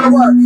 gonna work.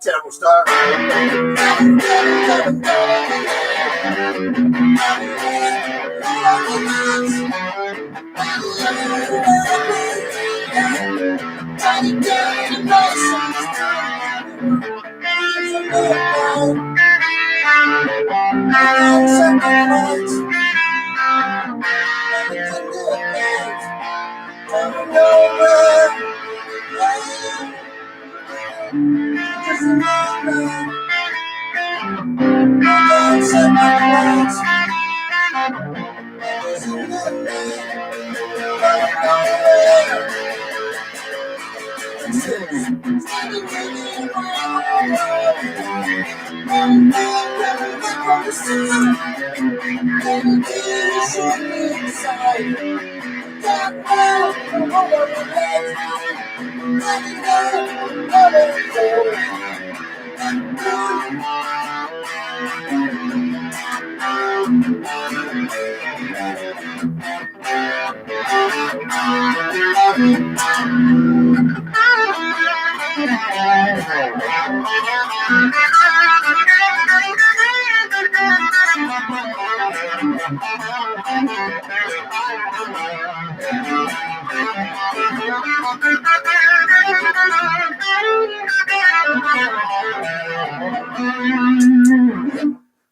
Terrible start.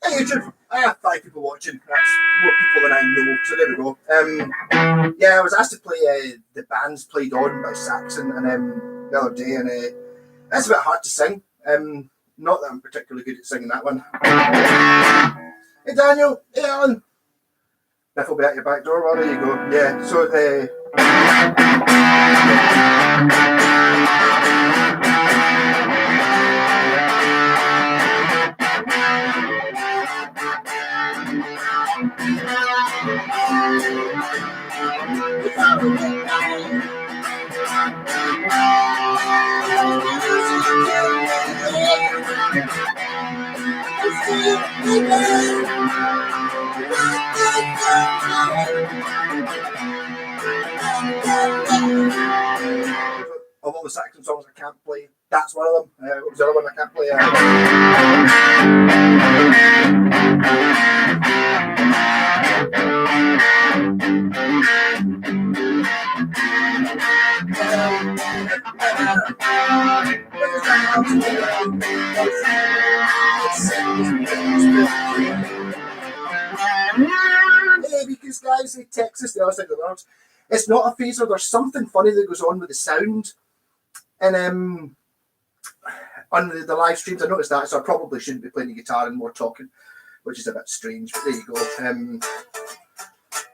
Hey YouTube, I have 5 people watching. That's more people than I know. So there we go. Yeah, I was asked to play "The Band's Played On" by Saxon, and the other day, and that's a bit hard to sing. Not that I'm particularly good at singing that one. Hey Daniel, hey Alan. Biff will be at your back door. Well, there you go. Yeah. So of all the Saxon songs I can't play, that's one of them. What was the other one I can't play? Yeah, because guys, they text us the other side of the world. It's not a phaser. There's something funny that goes on with the sound, and on the live streams, I noticed that. So I probably shouldn't be playing the guitar and more talking, which is a bit strange. But there you go.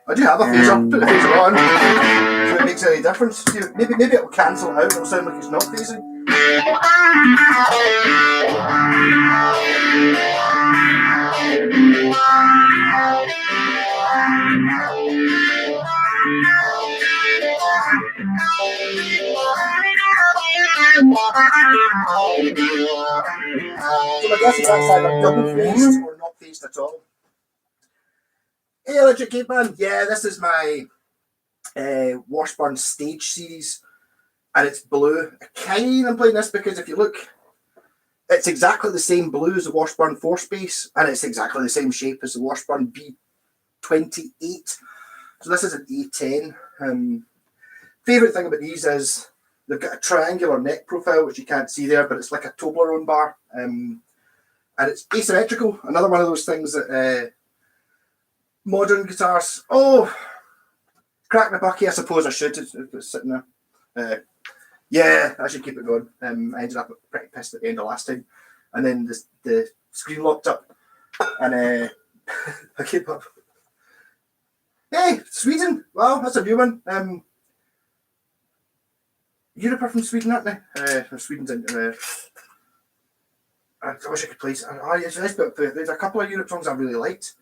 I do have a phaser. Put the phaser on, so it makes any difference. Maybe it'll cancel out. It'll sound like it's not phasing. So I guess it's either double phased or not phased at all. Hey, Electric Caveman. Yeah, this is my Washburn stage series, and it's blue. I'm playing this because if you look, it's exactly the same blue as the Washburn 4-Space, and it's exactly the same shape as the Washburn B28. So this is an A10. Favourite thing about these is they've got a triangular neck profile, which you can't see there, but it's like a Toblerone bar. And it's asymmetrical. Another one of those things that modern guitars... Oh, crack the bucky, I suppose I should. It's sitting there. Yeah, I should keep it going. I ended up pretty pissed at the end of last time. and then the screen locked up, and I came up. Hey, Sweden! Well, that's a new one. Europe are from Sweden, aren't they? From Sweden's in. I wish I could play. It's nice, but there's a couple of Europe songs I really liked.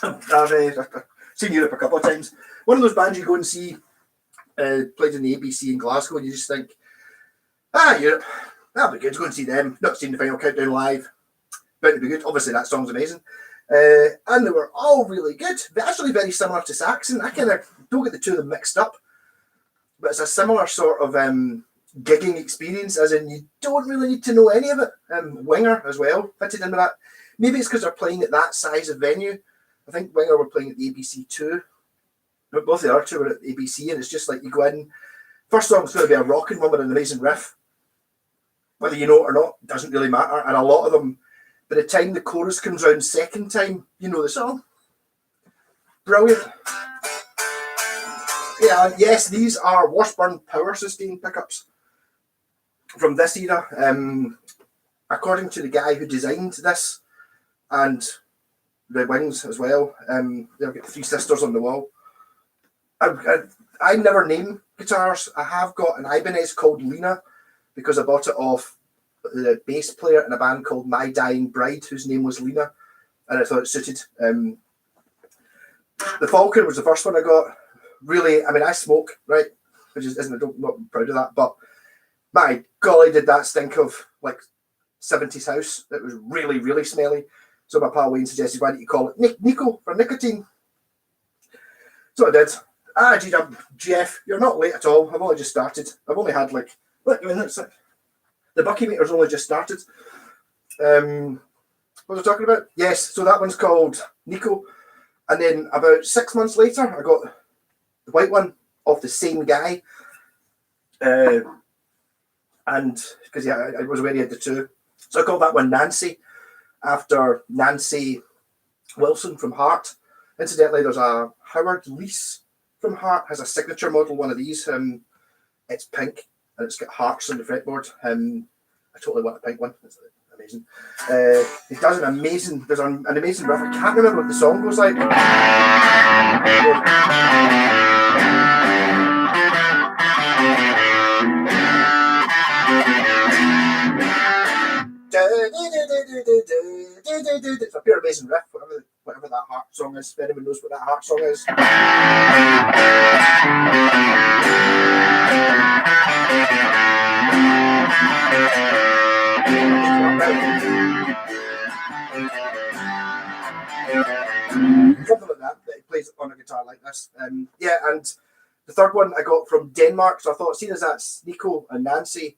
I've seen Europe a couple of times. One of those bands you go and see played in the ABC in Glasgow, and you just think, Europe, that'll be good. Go and see them. Not seen the Final Countdown live, but it'll be good. Obviously, that song's amazing. And they were all really good. They're actually very similar to Saxon. I kind of don't get the two of them mixed up, but it's a similar sort of gigging experience, as in you don't really need to know any of it. Winger as well fitted in with that. Maybe it's because they're playing at that size of venue. I think Winger were playing at the ABC too, but both the other two were at the ABC, and it's just like you go in. First song's going to be a rocking one with an amazing riff. Whether you know it or not doesn't really matter, and a lot of them, by the time the chorus comes round second time, you know the song. Brilliant. Yeah, yes, these are Washburn Power Sustain pickups from this era. According to the guy who designed this and the wings as well, they've got three sisters on the wall. I never name guitars. I have got an Ibanez called Lena because I bought it off the bass player in a band called My Dying Bride, whose name was Lena, and I thought it suited. The Falcon was the first one I got. Really, I mean, I smoke, right, which isn't, I'm not proud of that, but my golly, did that stink of like 70s house. It was really, really smelly. So my pal Wayne suggested, why don't you call it Nico for nicotine? So I did. Geez, Jeff, you're not late at all. I've only just started. I've only had like, look, I mean, it's like, the bucky meter's only just started. What was I talking about? Yes, so that one's called Nico. And then about 6 months later, I got the white one off the same guy. And because I was aware he had the two. So I called that one Nancy, after Nancy Wilson from Heart. Incidentally, there's a Howard Leese from Heart, has a signature model, one of these. It's pink, and it's got hearts on the fretboard. I totally want a pink one. It's amazing. It does an amazing, there's an amazing riff. I can't remember what the song goes like. It's a pure amazing riff, whatever that Heart song is. If anyone knows what that Heart song is. Something like that he plays on a guitar like this. And the third one I got from Denmark. So I thought, seeing as that's Nico and Nancy,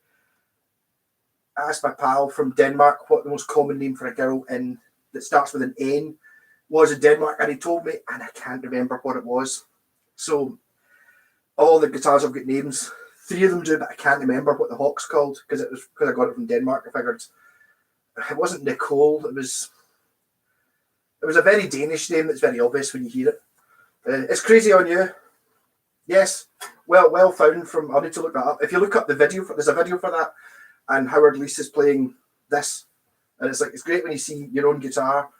I asked my pal from Denmark what the most common name for a girl that starts with an N was in Denmark, and he told me, and I can't remember what it was. So all the guitars have got names. 3 of them do, but I can't remember what the Hawk's called because I got it from Denmark. I figured it wasn't Nicole. It was a very Danish name that's very obvious when you hear it. It's Crazy on You. Yes, well found. I need to look that up. If you look up the video, there's a video for that, and Howard Leese is playing this, and it's great when you see your own guitar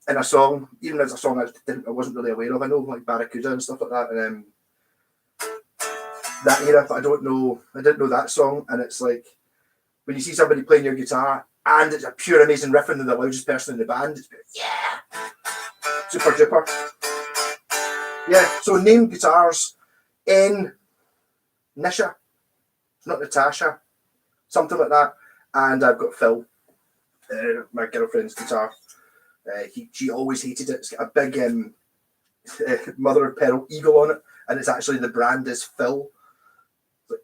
in a song, even if it's a song I wasn't really aware of. I know like Barracuda and stuff like that, and that era, but I didn't know that song. And it's like when you see somebody playing your guitar and it's a pure amazing riff and they're the loudest person in the band, it's super duper. Yeah, so name guitars N Nisha, not Natasha, something like that. And I've got Phil, my girlfriend's guitar. She always hated it. It's got a big mother of pearl eagle on it, and it's actually the brand is Phil. But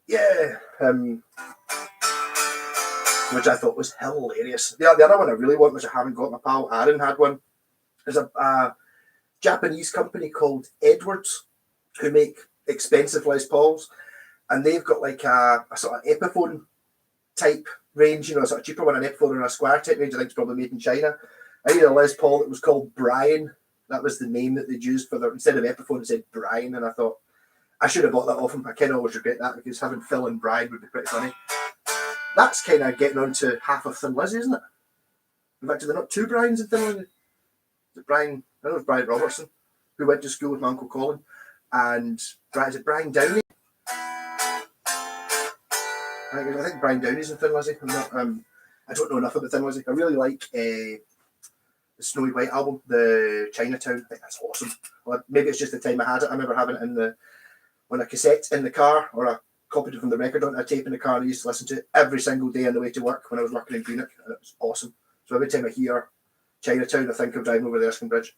which I thought was hilarious. The other one I really want, which I haven't got, my pal Aaron had one, is a Japanese company called Edwards, who make expensive Les Pauls, and they've got like a sort of Epiphone type range, a sort of cheaper one, an Epiphone and a Squire type range. I think it's probably made in China. I had a Les Paul that was called Brian. That was the name that they'd used for instead of Epiphone, it said Brian, and I thought I should have bought that off him. I kind of always regret that because having Phil and Brian would be pretty funny. that's kind of getting on to half of Thin Lizzy, isn't it? In fact, are there not two Brians in Thin Lizzy? Is it Brian? I know it's Brian Robertson, who went to school with my Uncle Colin, and is it Brian Downey? I think Brian Downey's in Thin Lizzy. I don't know enough about Thin Lizzy. I really like the Snowy White album, the Chinatown. I think that's awesome. Well, maybe it's just the time I had it. I remember having it on a cassette in the car, or I copied it from the record on a tape in the car, and I used to listen to it every single day on the way to work when I was working in Greenock, and it was awesome. So every time I hear Chinatown, I think of driving over the Erskine Bridge.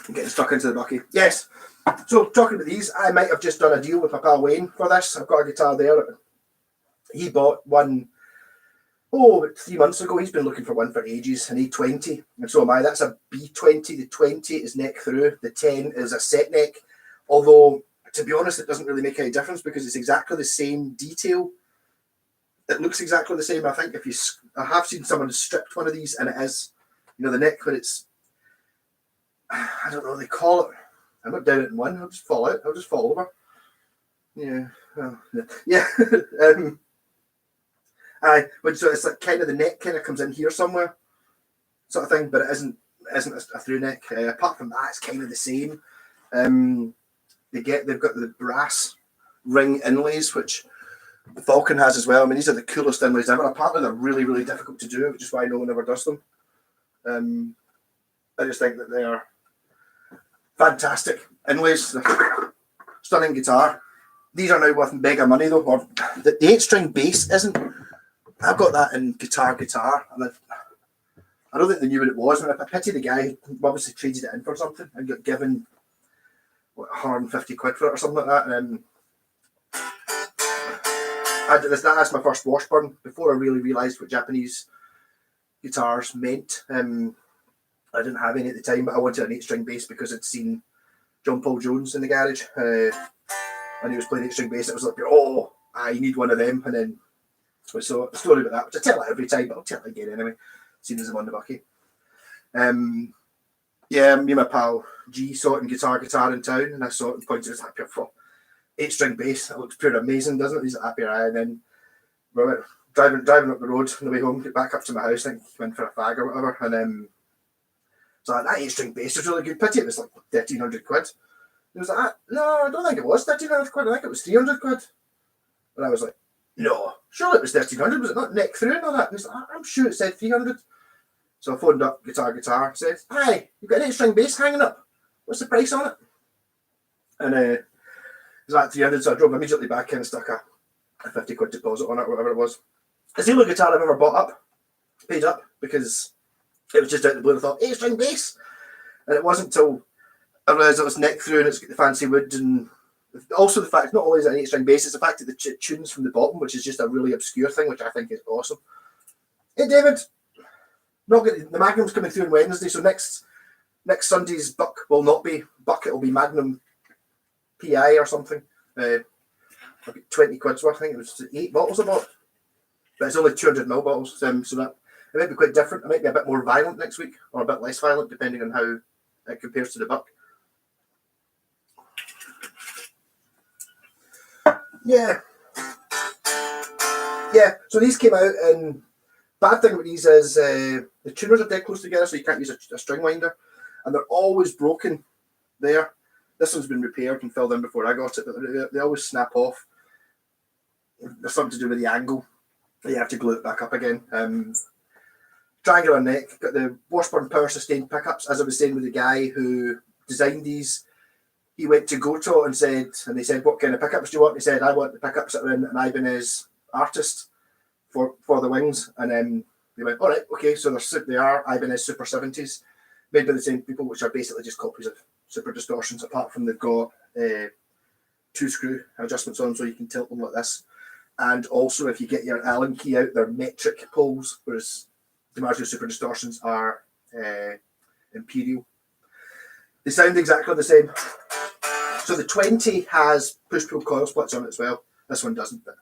I'm getting stuck into the bucky. Yes. So talking about these, I might have just done a deal with my pal Wayne for this. I've got a guitar there. He bought one, about 3 months ago. He's been looking for one for ages, an A20, and so am I. That's a B20. The 20 is neck through. The 10 is a set neck. Although, to be honest, it doesn't really make any difference because it's exactly the same detail. It looks exactly the same. I think I have seen someone stripped one of these, and it is, the neck where it's, I don't know what they call it. I'm not down it in one. I'll just fall out. I'll just fall over. Yeah. Oh, yeah. So it's like kind of the neck kind of comes in here somewhere, sort of thing, but it isn't a through neck. Apart from that, it's kind of the same. They've got the brass ring inlays, which the Falcon has as well. I mean, these are the coolest inlays ever. Apparently, they're really, really difficult to do, which is why no one ever does them. I just think that they are fantastic inlays. Stunning guitar. These are now worth mega money though. Or the 8-string bass isn't. I've got that in guitar, and I don't think they knew what it was. And I pity the guy who obviously traded it in for something and got given 150 quid for it or something like that. And that's my first Washburn before I really realised what Japanese guitars meant. I didn't have any at the time, but I wanted an 8-string bass because I'd seen John Paul Jones in the garage, and he was playing 8-string bass. It was like, I need one of them. And then, so a story about that, which I tell it every time, but I'll tell it again anyway, seeing as I'm on the bucky. Yeah, me and my pal G saw it in Guitar in town, and I saw it and pointed at it, for 8-string bass. It looks pure amazing, doesn't it? He's happy, and then we went driving up the road on the way home, get back up to my house, I think he went for a fag or whatever, and so that 8-string bass was really good. Pity it was like 1,300 quid. He was like, no, I don't think it was 1,300 quid. I think it was 300 quid. And I was like, no, surely it was 1,300. Was it not neck through and all that? And he's like, I'm sure it said 300. So I phoned up Guitar, said, hi, you've got an 8-string bass hanging up. What's the price on it? And it was like 300, so I drove immediately back in and stuck a 50 quid deposit on it, or whatever it was. It's the only guitar I've ever paid up, because it was just out of the blue. I thought, 8-string bass? And it wasn't until I realised it was neck through and it's got the fancy wood, and also the fact, not only is it an 8-string bass, it's the fact that the tunes from the bottom, which is just a really obscure thing, which I think is awesome. Hey, David, the Magnum's coming through on Wednesday, so next Sunday's Buck will not be Buck, it'll be Magnum PI or something. 20 quid's worth. I think it was 8 bottles I bought, but it's only 200ml bottles, so that it might be quite different. It might be a bit more violent next week, or a bit less violent, depending on how it compares to the Buck. Yeah. So these came out, and bad thing about these is the tuners are dead close together, so you can't use a string winder, and they're always broken there. This one's been repaired and filled in before I got it, but they always snap off. There's something to do with the angle. You have to glue it back up again. Triangular neck, got the Washburn power sustained pickups. As I was saying with the guy who designed these, he went to Goto and they said, what kind of pickups do you want? He said, I want the pickups that are in an Ibanez artist for the wings. And then they went, all right, okay, so they are Ibanez Super 70s, made by the same people, which are basically just copies of Super Distortions, apart from they've got 2-screw adjustments on, so you can tilt them like this. And also, if you get your Allen key out, they're metric poles, whereas DiMaggio Super Distortions are imperial. They sound exactly the same. So the 20 has push-pull coil splits on it as well. This one doesn't, but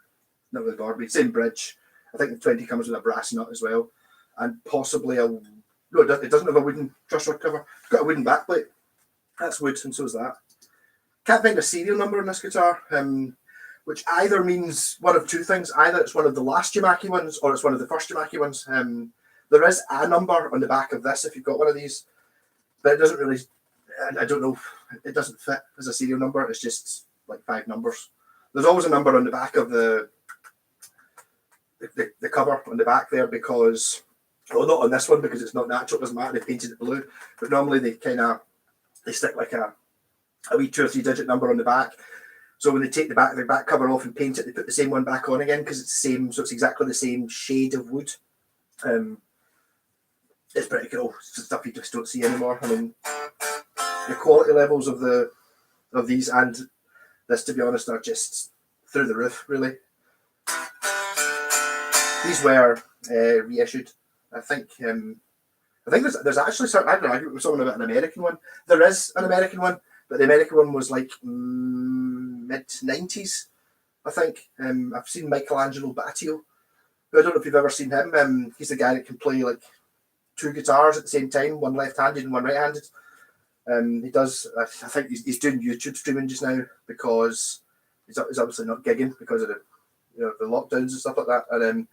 not really bothered me. Same bridge. I think the 20 comes with a brass nut as well, and possibly no, it doesn't have a wooden truss rod cover. It's got a wooden backplate. That's wood, and so is that. Can't find a serial number on this guitar. which either means one of two things. Either it's one of the last Yamaki ones or it's one of the first Yamaki ones. There is a number on the back of this if you've got one of these, but it doesn't really, I don't know, it doesn't fit as a serial number. It's just like 5 numbers. There's always a number on the back of the cover on the back there because, well, not on this one because it's not natural, it doesn't matter, they painted it blue, but normally they stick like a wee 2 or 3 digit number on the back. So when they take the back cover off and paint it, they put the same one back on again because it's the same, so it's exactly the same shade of wood. It's pretty cool. It's stuff you just don't see anymore. I mean, the quality levels of these and this, to be honest, are just through the roof, really. These were reissued. I think there's actually some, I don't know, someone about an American one. There is an American one, but the American one was like mid-90s, I think. I've seen Michelangelo Battio. I don't know if you've ever seen him. He's the guy that can play like 2 guitars at the same time, one left-handed and one right-handed. He does. I think he's doing YouTube streaming just now because he's obviously not gigging because of the lockdowns and stuff like that. And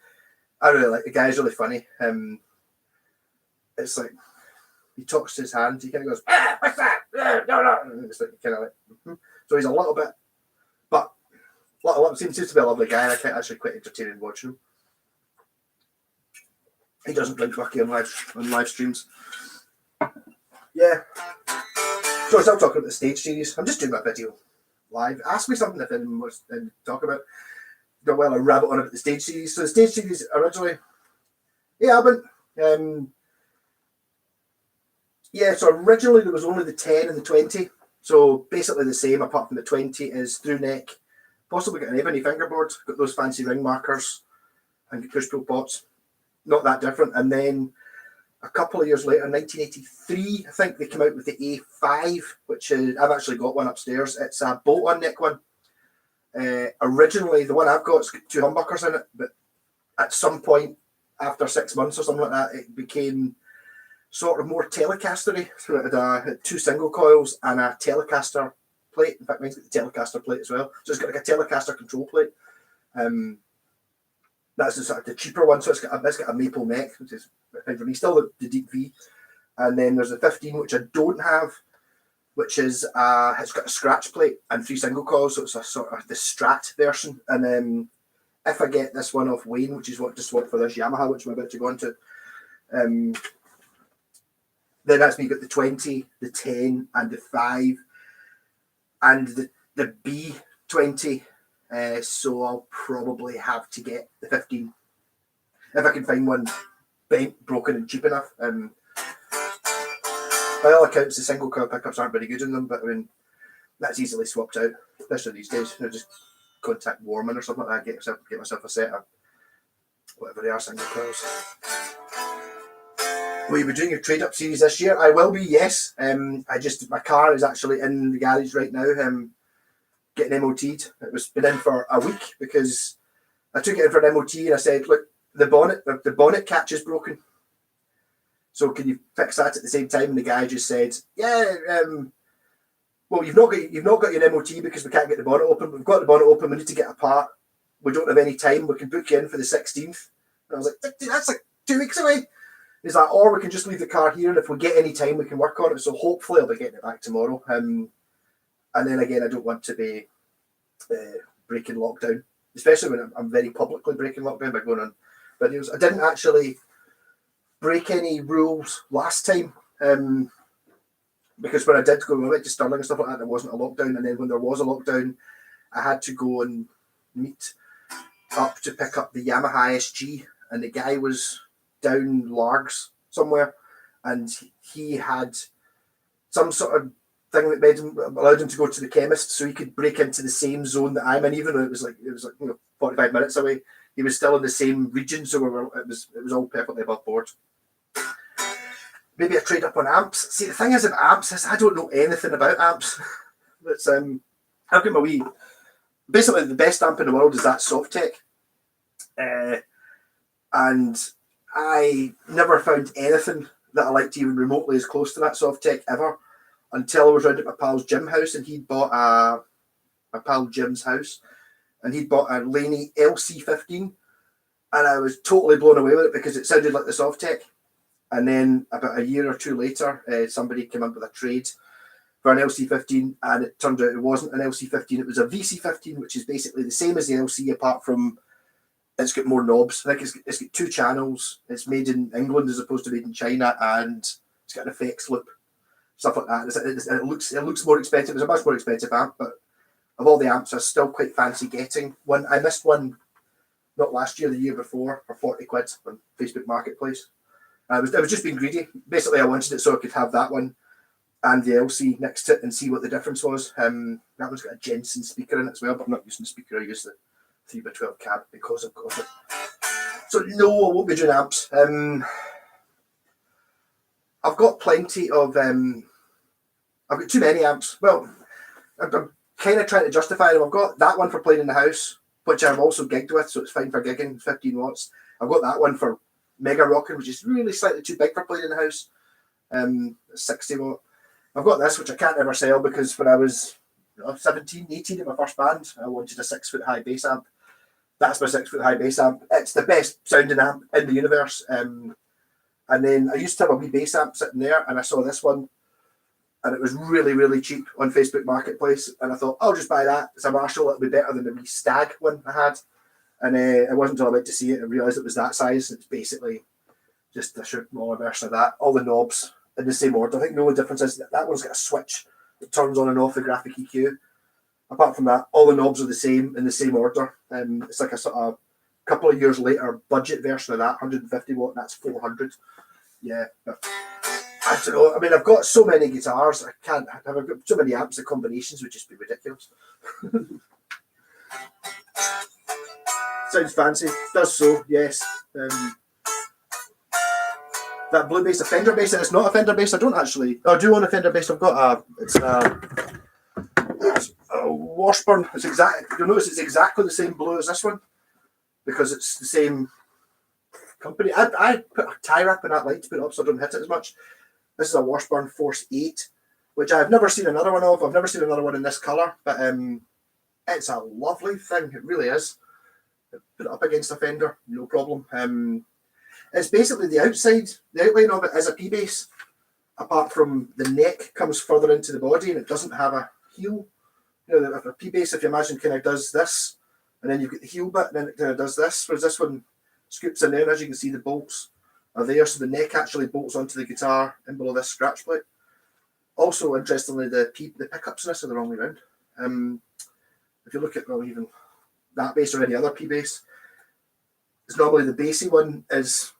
I really like the guy's really funny. It's like he talks to his hand. He kind of goes, "What's that? No." And it's like kind of like. Mm-hmm. So he's a little bit, but seems to be a lovely guy. I find actually quite entertaining watching him. He doesn't drink bucky on live streams. Yeah. So I was talking about the stage series. I'm just doing my video live. Ask me something if anyone wants to talk about. Got well a rabbit on about the stage series. So the stage series originally, so originally there was only the 10 and the 20. So basically the same, apart from the 20 is through neck. Possibly got an ebony fingerboard, got those fancy ring markers and push pull pots. Not that different. And then a couple of years later, 1983, I think they came out with the A5, which is, I've actually got one upstairs. It's a bolt-on neck one. Originally, the one I've got has got 2 humbuckers in it, but at some point after 6 months or something like that, it became sort of more Telecaster-y. So it had 2 single coils and a Telecaster plate. In fact, mine's got the Telecaster plate as well. So it's got like a Telecaster control plate. That's the sort of the cheaper one. So it's got a maple neck, which is for me still the deep V. And then there's the 15, which I don't have, which is it's got a scratch plate and 3 single coils, so it's a sort of the Strat version. And then if I get this one off Wayne, which is what to swap for this Yamaha, which I'm about to go into, then that's me got the 20, the 10, and the 5, and the B20. So I'll probably have to get the 15 if I can find one bent, broken, and cheap enough. By all accounts, the single coil pickups aren't very good in them, but I mean that's easily swapped out, especially these days. Just contact Warman or something like that. Get myself a set of whatever they are, single coils. Will you be doing your trade up series this year? I will be, yes. My car is actually in the garage right now. Getting MOT'd. It was been in for a week because I took it in for an MOT and I said, look, the bonnet catch is broken. So can you fix that at the same time? And the guy just said, well, you've not got your MOT because we can't get the bonnet open. We've got the bonnet open. We need to get a part. We don't have any time. We can book you in for the 16th. And I was like, that's like 2 weeks away. He's like, or we can just leave the car here, and if we get any time, we can work on it. So hopefully I'll be getting it back tomorrow. And then again, I don't want to be breaking lockdown, especially when I'm very publicly breaking lockdown by going on videos. I didn't actually break any rules last time because when I did go, I went to Stirling and stuff like that, there wasn't a lockdown. And then when there was a lockdown, I had to go and meet up to pick up the Yamaha SG, and the guy was down Largs somewhere, and he had some sort of thing that allowed him to go to the chemist so he could break into the same zone that I'm in, even though it was like 45 minutes away. He was still in the same region, so it was all perfectly above board. Maybe I trade up on amps. See, the thing is about amps is I don't know anything about amps. It's I've got my wee. Basically, the best amp in the world is that Softtech, and I never found anything that I liked even remotely as close to that Softtech ever until I was round at my pal's Jim house, and he'd bought my pal Jim's house, and he'd bought a Laney LC15, and I was totally blown away with it because it sounded like the Sovtek. And then about a year or two later, somebody came up with a trade for an LC15, and it turned out it wasn't an LC15, it was a VC15, which is basically the same as the LC, apart from it's got more knobs. I think it's got 2 channels. It's made in England as opposed to made in China, and it's got an effects loop, stuff like that. It looks more expensive. It's a much more expensive amp, but of all the amps, I still quite fancy getting one. I missed one not last year, the year before, for 40 quid on Facebook Marketplace. I was just being greedy. Basically, I wanted it so I could have that one and the LC next to it and see what the difference was. That one's got a Jensen speaker in it as well, but I'm not using the speaker. I use the 3x12 cab because I've got it. So no, I won't be doing amps. I've got plenty of. I've got too many amps. Well, I'm kind of trying to justify them. I've got that one for playing in the house, which I've also gigged with, so it's fine for gigging, 15 watts. I've got that one for mega rocking, which is really slightly too big for playing in the house. 60 watt. I've got this, which I can't ever sell because when I was 17, 18 in my first band, I wanted a 6-foot high bass amp. That's my 6-foot high bass amp. It's the best sounding amp in the universe. And then I used to have a wee bass amp sitting there, and I saw this one, and it was really, really cheap on Facebook Marketplace. And I thought, I'll just buy that. It's a Marshall. It'll be better than the wee Stag one I had. And it wasn't until I went to see it and realised it was that size. It's basically just a smaller version of that. All the knobs in the same order. I think the only difference is that one's got a switch that turns on and off the graphic EQ. Apart from that, all the knobs are the same in the same order. It's like a sort of couple of years later budget version of that, 150 watt, and that's 400. Yeah, but I don't know. I mean, I've got so many guitars, I can't. I've got so many amps, the combinations would just be ridiculous. Sounds fancy. Does so, yes. That blue bass, a Fender bass, and it's not a Fender bass. I don't actually. I do own a Fender bass. I've got a. It's a Washburn. It's exact. You'll notice it's exactly the same blue as this one because it's the same company. I put a tie wrap in that light to put it up so I don't hit it as much. This is a Washburn Force 8, which I've never seen another one of. I've never seen another one in this colour, but it's a lovely thing. It really is. Put it up against a Fender, no problem. It's basically the outside, the outline of it is a P-bass, apart from the neck comes further into the body and it doesn't have a heel. You know, a P-bass, if you imagine, kind of does this, and then you've got the heel bit, and then it kind of does this, whereas this one scoops in there, and as you can see, the bolts are there, so the neck actually bolts onto the guitar in below this scratch plate. Also, interestingly, the pickups in this are the wrong way around. If you look at, well, even that bass or any other P-bass, it's normally the bassy one is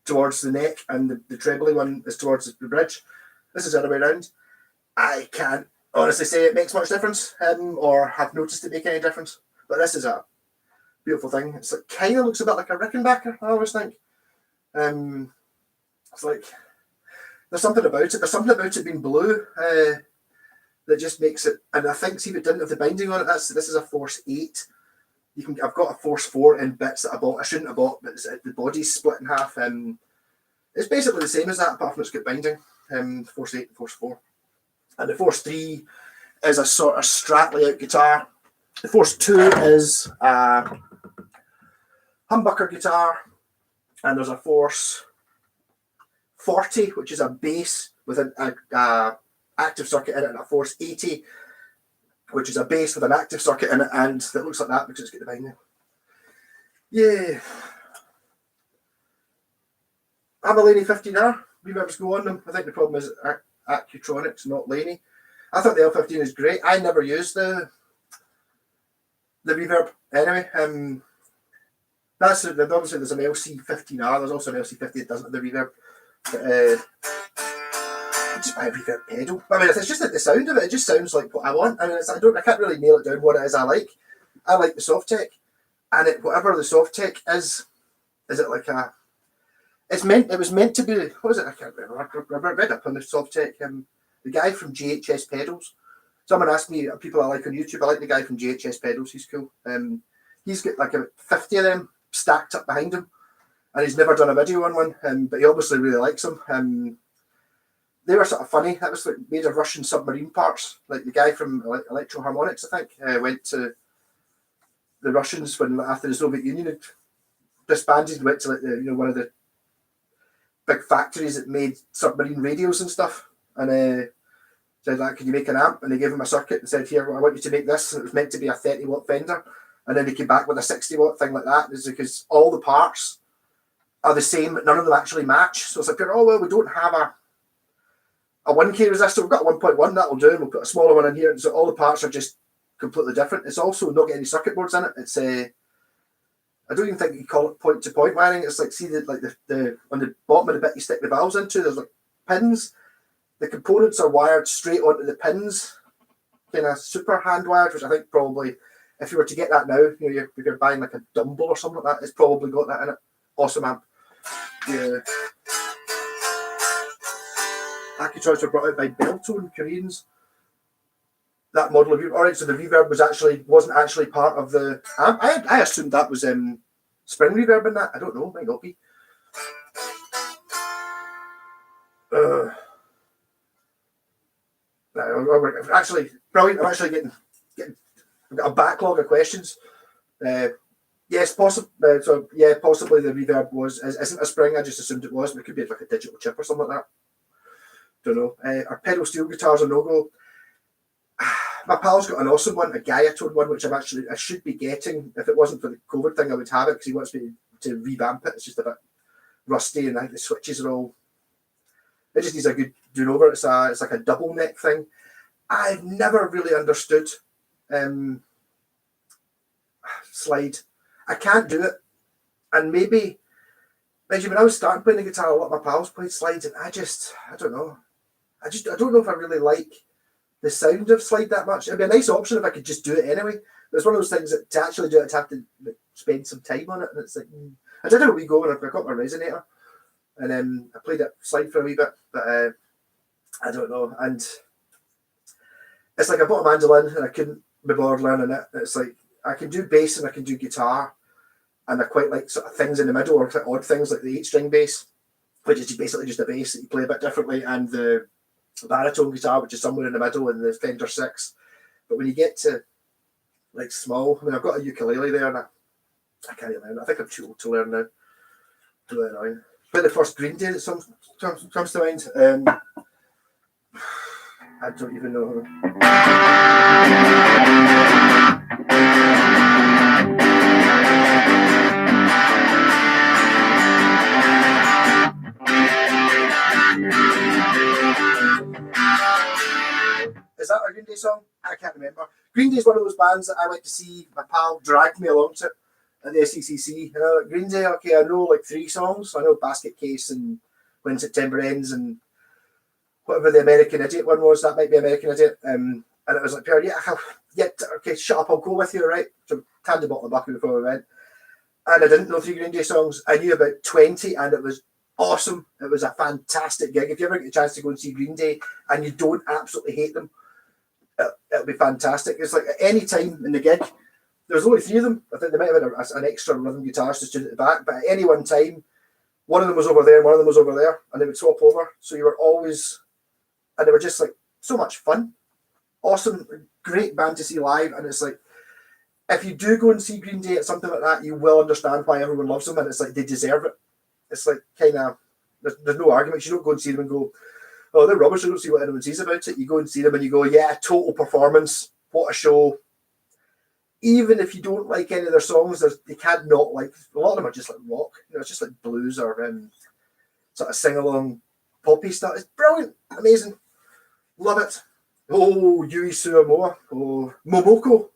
towards the neck and the trebly one is towards the bridge. This is the other way around. I can't honestly say it makes much difference or have noticed it make any difference, but this is a beautiful thing. It's like, kind of looks a bit like a Rickenbacker, I always think. It's like there's something about it. There's something about it being blue that just makes it. And I think, see, if it didn't have the binding on it, this is a Force 8. I've got a Force 4 in bits that I bought. I shouldn't have bought, but the body's split in half. It's basically the same as that, apart from it's got binding. Force 8 and Force 4. And the Force 3 is a sort of Strat out guitar. The Force 2 is a humbucker guitar. And there's a Force 40, which is a bass with an active circuit in it, and a Force 80, which is a bass with an active circuit in it, and that looks like that because it's got the binding. Yeah. I'm a Laney 15R. Reverbs go on them. I think the problem is Accutronics, not Laney. I thought the L15 is great. I never used the reverb anyway. Obviously there's an LC15R. There's also an LC50 that doesn't have the reverb. But, just buy a reverb pedal. I mean, it's just like the sound of it. It just sounds like what I want. I mean, I can't really nail it down what it is I like. I like the Sovtek, and whatever the Sovtek is it like a? It was meant to be. What was it? I can't remember. I read up on the Sovtek. The guy from JHS Pedals. Someone asked me, people I like on YouTube. I like the guy from JHS Pedals. He's cool. He's got like 50 of them stacked up behind him, and he's never done a video on one. But he obviously really likes them. They were sort of funny. That was like made of Russian submarine parts. Like the guy from Electro Harmonics, I think, went to the Russians, when after the Soviet Union had disbanded, went to like one of the big factories that made submarine radios and stuff, and said, like, can you make an amp? And they gave him a circuit and said, here, I want you to make this. And it was meant to be a 30-watt Fender. And then they came back with a 60-watt thing like that. It's because all the parts are the same, but none of them actually match. So it's like, oh, well, we don't have a 1K resistor. We've got a 1.1, that'll do. And we'll put a smaller one in here. And so all the parts are just completely different. It's also not got any circuit boards in it. It's I don't even think you call it point-to-point wiring. It's like, see, the on the bottom of the bit you stick the valves into, there's like pins. The components are wired straight onto the pins, kind of super hand wired, which I think probably, if you were to get that now, you're buying like a Dumble or something like that, it's probably got that in it. Awesome amp. Yeah. Accuchoice were brought out by Beltone, Koreans. That model of reverb. Alright, so the reverb wasn't actually part of the amp. I assumed that was spring reverb in that. I don't know, might not be. Actually, brilliant. I'm actually getting I've got a backlog of questions. Yes, possibly. Possibly the reverb isn't a spring. I just assumed it was, but it could be like a digital chip or something like that. Don't know. Our pedal steel guitars are no-go. My pal's got an awesome one, a Gaiatone one, which I should be getting. If it wasn't for the COVID thing, I would have it because he wants me to revamp it. It's just a bit rusty, and I think the switches are all. It just needs a good doing over. It's like a double neck thing. I've never really understood slide. I can't do it, and maybe when I was starting playing the guitar, a lot of my pals played slides, and I don't know. I don't know if I really like the sound of slide that much. It'd be a nice option if I could just do it anyway. But it's one of those things that to actually do it, I'd have to spend some time on it. And it's like, I did a wee go when I got my resonator. And I played it slide for a wee bit. But I don't know. And it's like I bought a mandolin and I couldn't be bothered learning it. It's like I can do bass and I can do guitar. And I quite like sort of things in the middle or odd things like the 8-string bass, which is basically just a bass that you play a bit differently. And the baritone guitar, which is somewhere in the middle in the Fender 6. But when you get to like small, I mean, I've got a ukulele there and I can't learn. I think I'm too old to learn now. Really annoying. But the first Green Day that comes to mind, I don't even know. Is that a Green Day song? I can't remember. Green Day is one of those bands that I went to see. My pal dragged me along to it at the SECC. Green Day, okay, I know like 3 songs. I know Basket Case and When September Ends and whatever the American Idiot one was. That might be American Idiot. And it was like, okay, shut up, I'll go with you, right? So candy bottle of bucky before we went. And I didn't know 3 Green Day songs. I knew about 20 and it was awesome. It was a fantastic gig. If you ever get a chance to go and see Green Day and you don't absolutely hate them, it'll be fantastic. It's like at any time in the gig, there's only 3 of them. I think they might have had an extra rhythm guitarist to stood at the back, but at any one time, one of them was over there and one of them was over there, and they would swap over. So you were always, and they were just like so much fun. Awesome, great band to see live. And it's like, if you do go and see Green Day at something like that, you will understand why everyone loves them, and it's like they deserve it. It's like kind of, there's no arguments. You don't go and see them and go, oh, they're rubbish. I don't see what anyone says about it. You go and see them and you go, yeah, total performance. What a show. Even if you don't like any of their songs, you can't not like, a lot of them are just like rock. It's just like blues or sort of sing-along poppy stuff. It's brilliant. Amazing. Love it. Oh, Yui Suamoa. Oh, Momoko.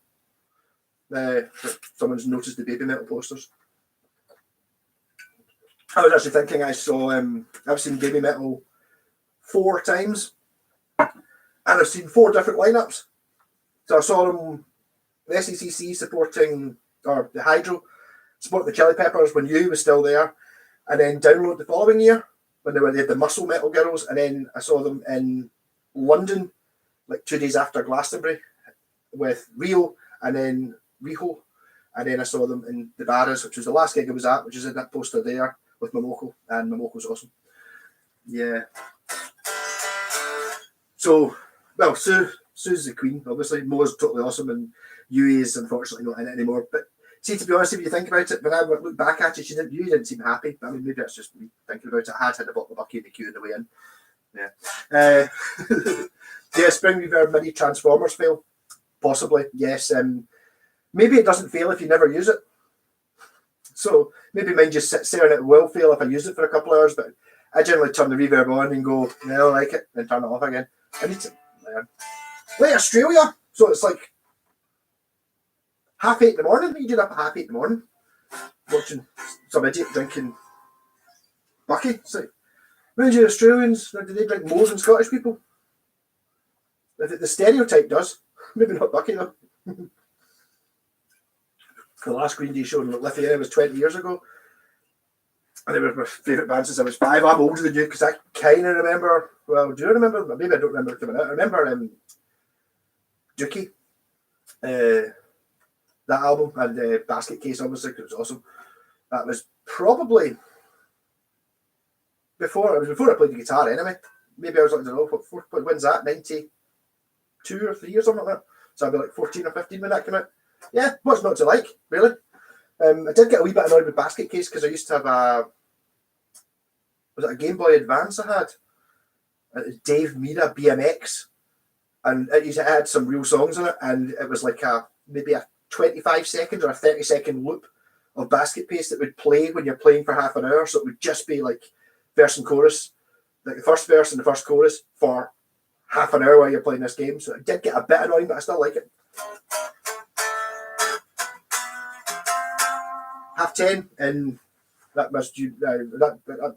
Someone's noticed the Baby Metal posters. I was actually thinking I've seen Baby Metal 4 times, and I've seen 4 different lineups. So I saw them, the SECC or the Hydro, supporting the Chili Peppers when you was still there, and then Download the following year when they had the Muscle Metal Girls, and then I saw them in London like 2 days after Glastonbury with Rio, and then Riho, and then I saw them in the Barras, which was the last gig I was at, which is in that poster there with Momoko, and Momoko's awesome. Yeah. So, Sue's the queen, obviously. Mo's totally awesome, and Yui is unfortunately not in it anymore. But See, to be honest, if you think about it, when I look back at it, you didn't seem happy. I mean, maybe that's just me thinking about it. I had a bottle of bucky in the queue on the way in. Yeah. Yeah, Spring Reverb Mini Transformers fail. Possibly, yes. Maybe it doesn't fail if you never use it. So maybe mine just sits there and it will fail if I use it for a couple of hours, but I generally turn the reverb on and go, yeah, I like it, then turn it off again. I need to learn. Like Australia, so it's like 8:30 in the morning. You get up at 8:30 in the morning watching some idiot drinking bucky. It's like, when do Australians, do they drink more than Scottish people? The stereotype does. Maybe not bucky though. The last Green Day show in Lithuania was 20 years ago. And they were my favourite band since I was 5. I'm older than you because I kind of remember. Well, do you remember? Maybe I don't remember it coming out. I remember Dookie, that album, and Basket Case, obviously, because it was awesome. That was probably before I played the guitar anyway. Maybe I was like, I don't know, when's that? 92 or 3 or something like that. So I'd be like 14 or 15 when that came out. Yeah, what's not to like, really? I did get a wee bit annoyed with Basket Case because I used to have was it a Game Boy Advance I had? It was Dave Mira BMX, and it had some real songs in it, and it was like maybe a 25-second or a 30-second loop of Basket Case that would play when you're playing for half an hour, so it would just be like verse and chorus, like the first verse and the first chorus for half an hour while you're playing this game, so it did get a bit annoying, but I still like it. 10:30, and that must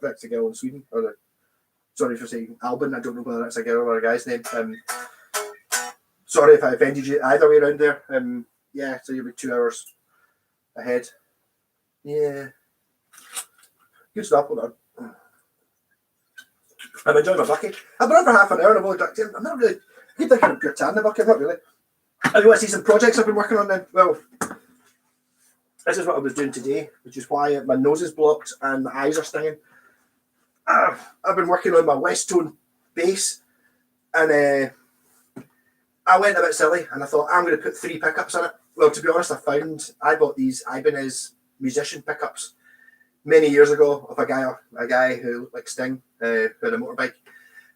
that's a girl in Sweden, or sorry for saying Albin. I don't know whether that's a girl or a guy's name. Sorry if I offended you either way around there. Yeah, so you'll be 2 hours ahead. Yeah, good stuff. Hold on. I'm enjoying my bucky. I've been on for half an hour and I'm not really. I keep thinking of Gurtan the bucky. I'm not really. I want to see some projects I've been working on then. Well, this is what I was doing today, which is why my nose is blocked and my eyes are stinging. I've been working on my West Tone bass, and I went a bit silly, and I thought I'm going to put 3 pickups in it. Well, to be honest, I bought these Ibanez musician pickups many years ago of a guy who looked like Sting, who had a motorbike,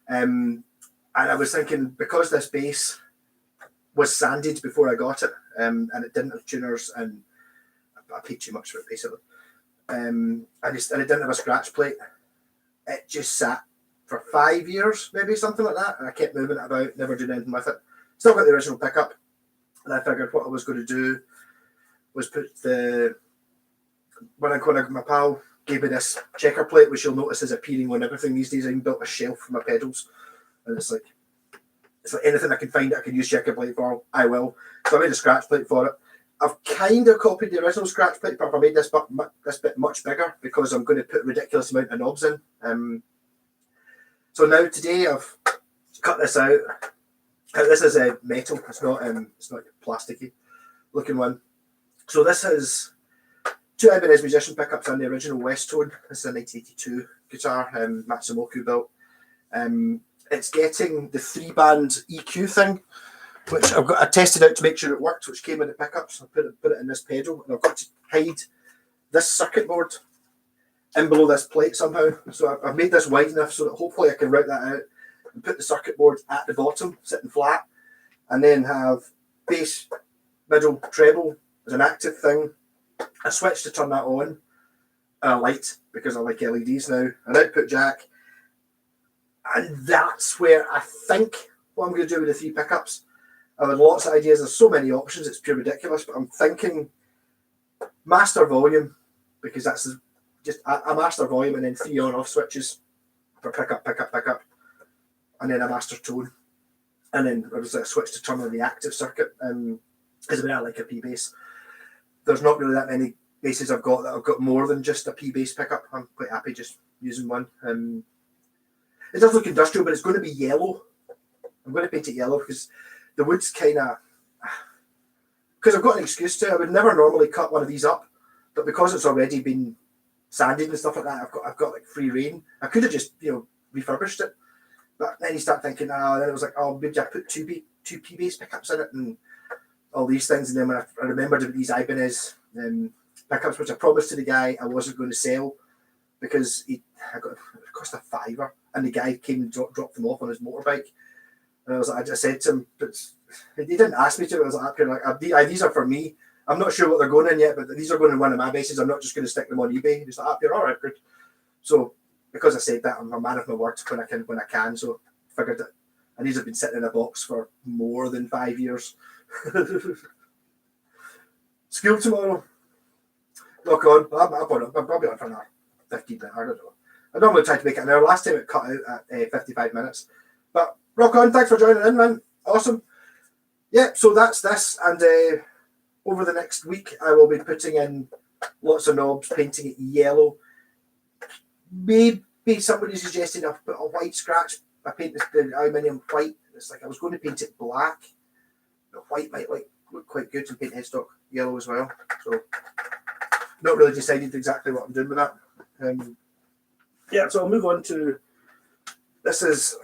and I was thinking, because this bass was sanded before I got it, and it didn't have tuners, and I paid too much for it basically. And it didn't have a scratch plate. It just sat for 5 years, maybe something like that, and I kept moving it about, never doing anything with it. Still got the original pickup, and I figured what I was going to do was put my pal gave me this checker plate, which you'll notice is appearing on everything these days. I even built a shelf for my pedals, and it's like anything I can find that I can use checker plate for, I will. So I made a scratch plate for it. I've kind of copied the original scratch plate, but I made this bit much bigger because I'm going to put a ridiculous amount of knobs in. So now today I've cut this out. This is a metal. It's not plasticky looking one. So this has 2 Ibanez musician pickups and the original West Tone. This is a 1982 guitar, Matsumoku built. It's getting the 3-band EQ thing, which I tested out to make sure it worked, which came with the pickups. I put it in this pedal, and I've got to hide this circuit board in below this plate somehow. So I've made this wide enough so that hopefully I can route that out and put the circuit board at the bottom, sitting flat, and then have bass, middle, treble as an active thing, a switch to turn that on, and a light because I like LEDs now, an output jack, and that's where I think what I'm going to do with the 3 pickups. I've had lots of ideas. There's so many options. It's pure ridiculous. But I'm thinking master volume, because that's just a master volume, and then 3 on-off switches for pickup, and then a master tone, and then there was a switch to turn on the active circuit. Because I like a P bass. There's not really that many basses I've got more than just a P bass pickup. I'm quite happy just using one. It does look industrial, but it's going to be yellow. I'm going to paint it yellow because the wood's kind of, because I've got an excuse to. I would never normally cut one of these up, but because it's already been sanded and stuff like that, I've got like free reign. I could have just refurbished it, but then you start thinking, then it was like, oh, maybe I put two P bass pickups in it, and all these things. And then when I remembered about these Ibanez pickups, which I promised to the guy I wasn't going to sell because it cost a £5, and the guy came and dropped them off on his motorbike. And I just said to him, but he didn't ask me to. I was like, these are for me. I'm not sure what they're going in yet, but these are going in one of my bases. I'm not just going to stick them on eBay. He's like, you're all right, good. So because I said that, I'm a man of my word when I can. So I figured that. And these have been sitting in a box for more than 5 years. School tomorrow. Look on. I'll be on for another 15 minutes. I don't know. I normally try to make it an hour. Last time it cut out at 55 minutes. But rock on. Thanks for joining in, man. Awesome. Yeah, so that's this. And over the next week, I will be putting in lots of knobs, painting it yellow. Maybe somebody suggested I put a white scratch. I paint the aluminium white. It's like I was going to paint it black. The white might look quite good, and paint headstock yellow as well. So not really decided exactly what I'm doing with that. Yeah, so I'll move on to, this is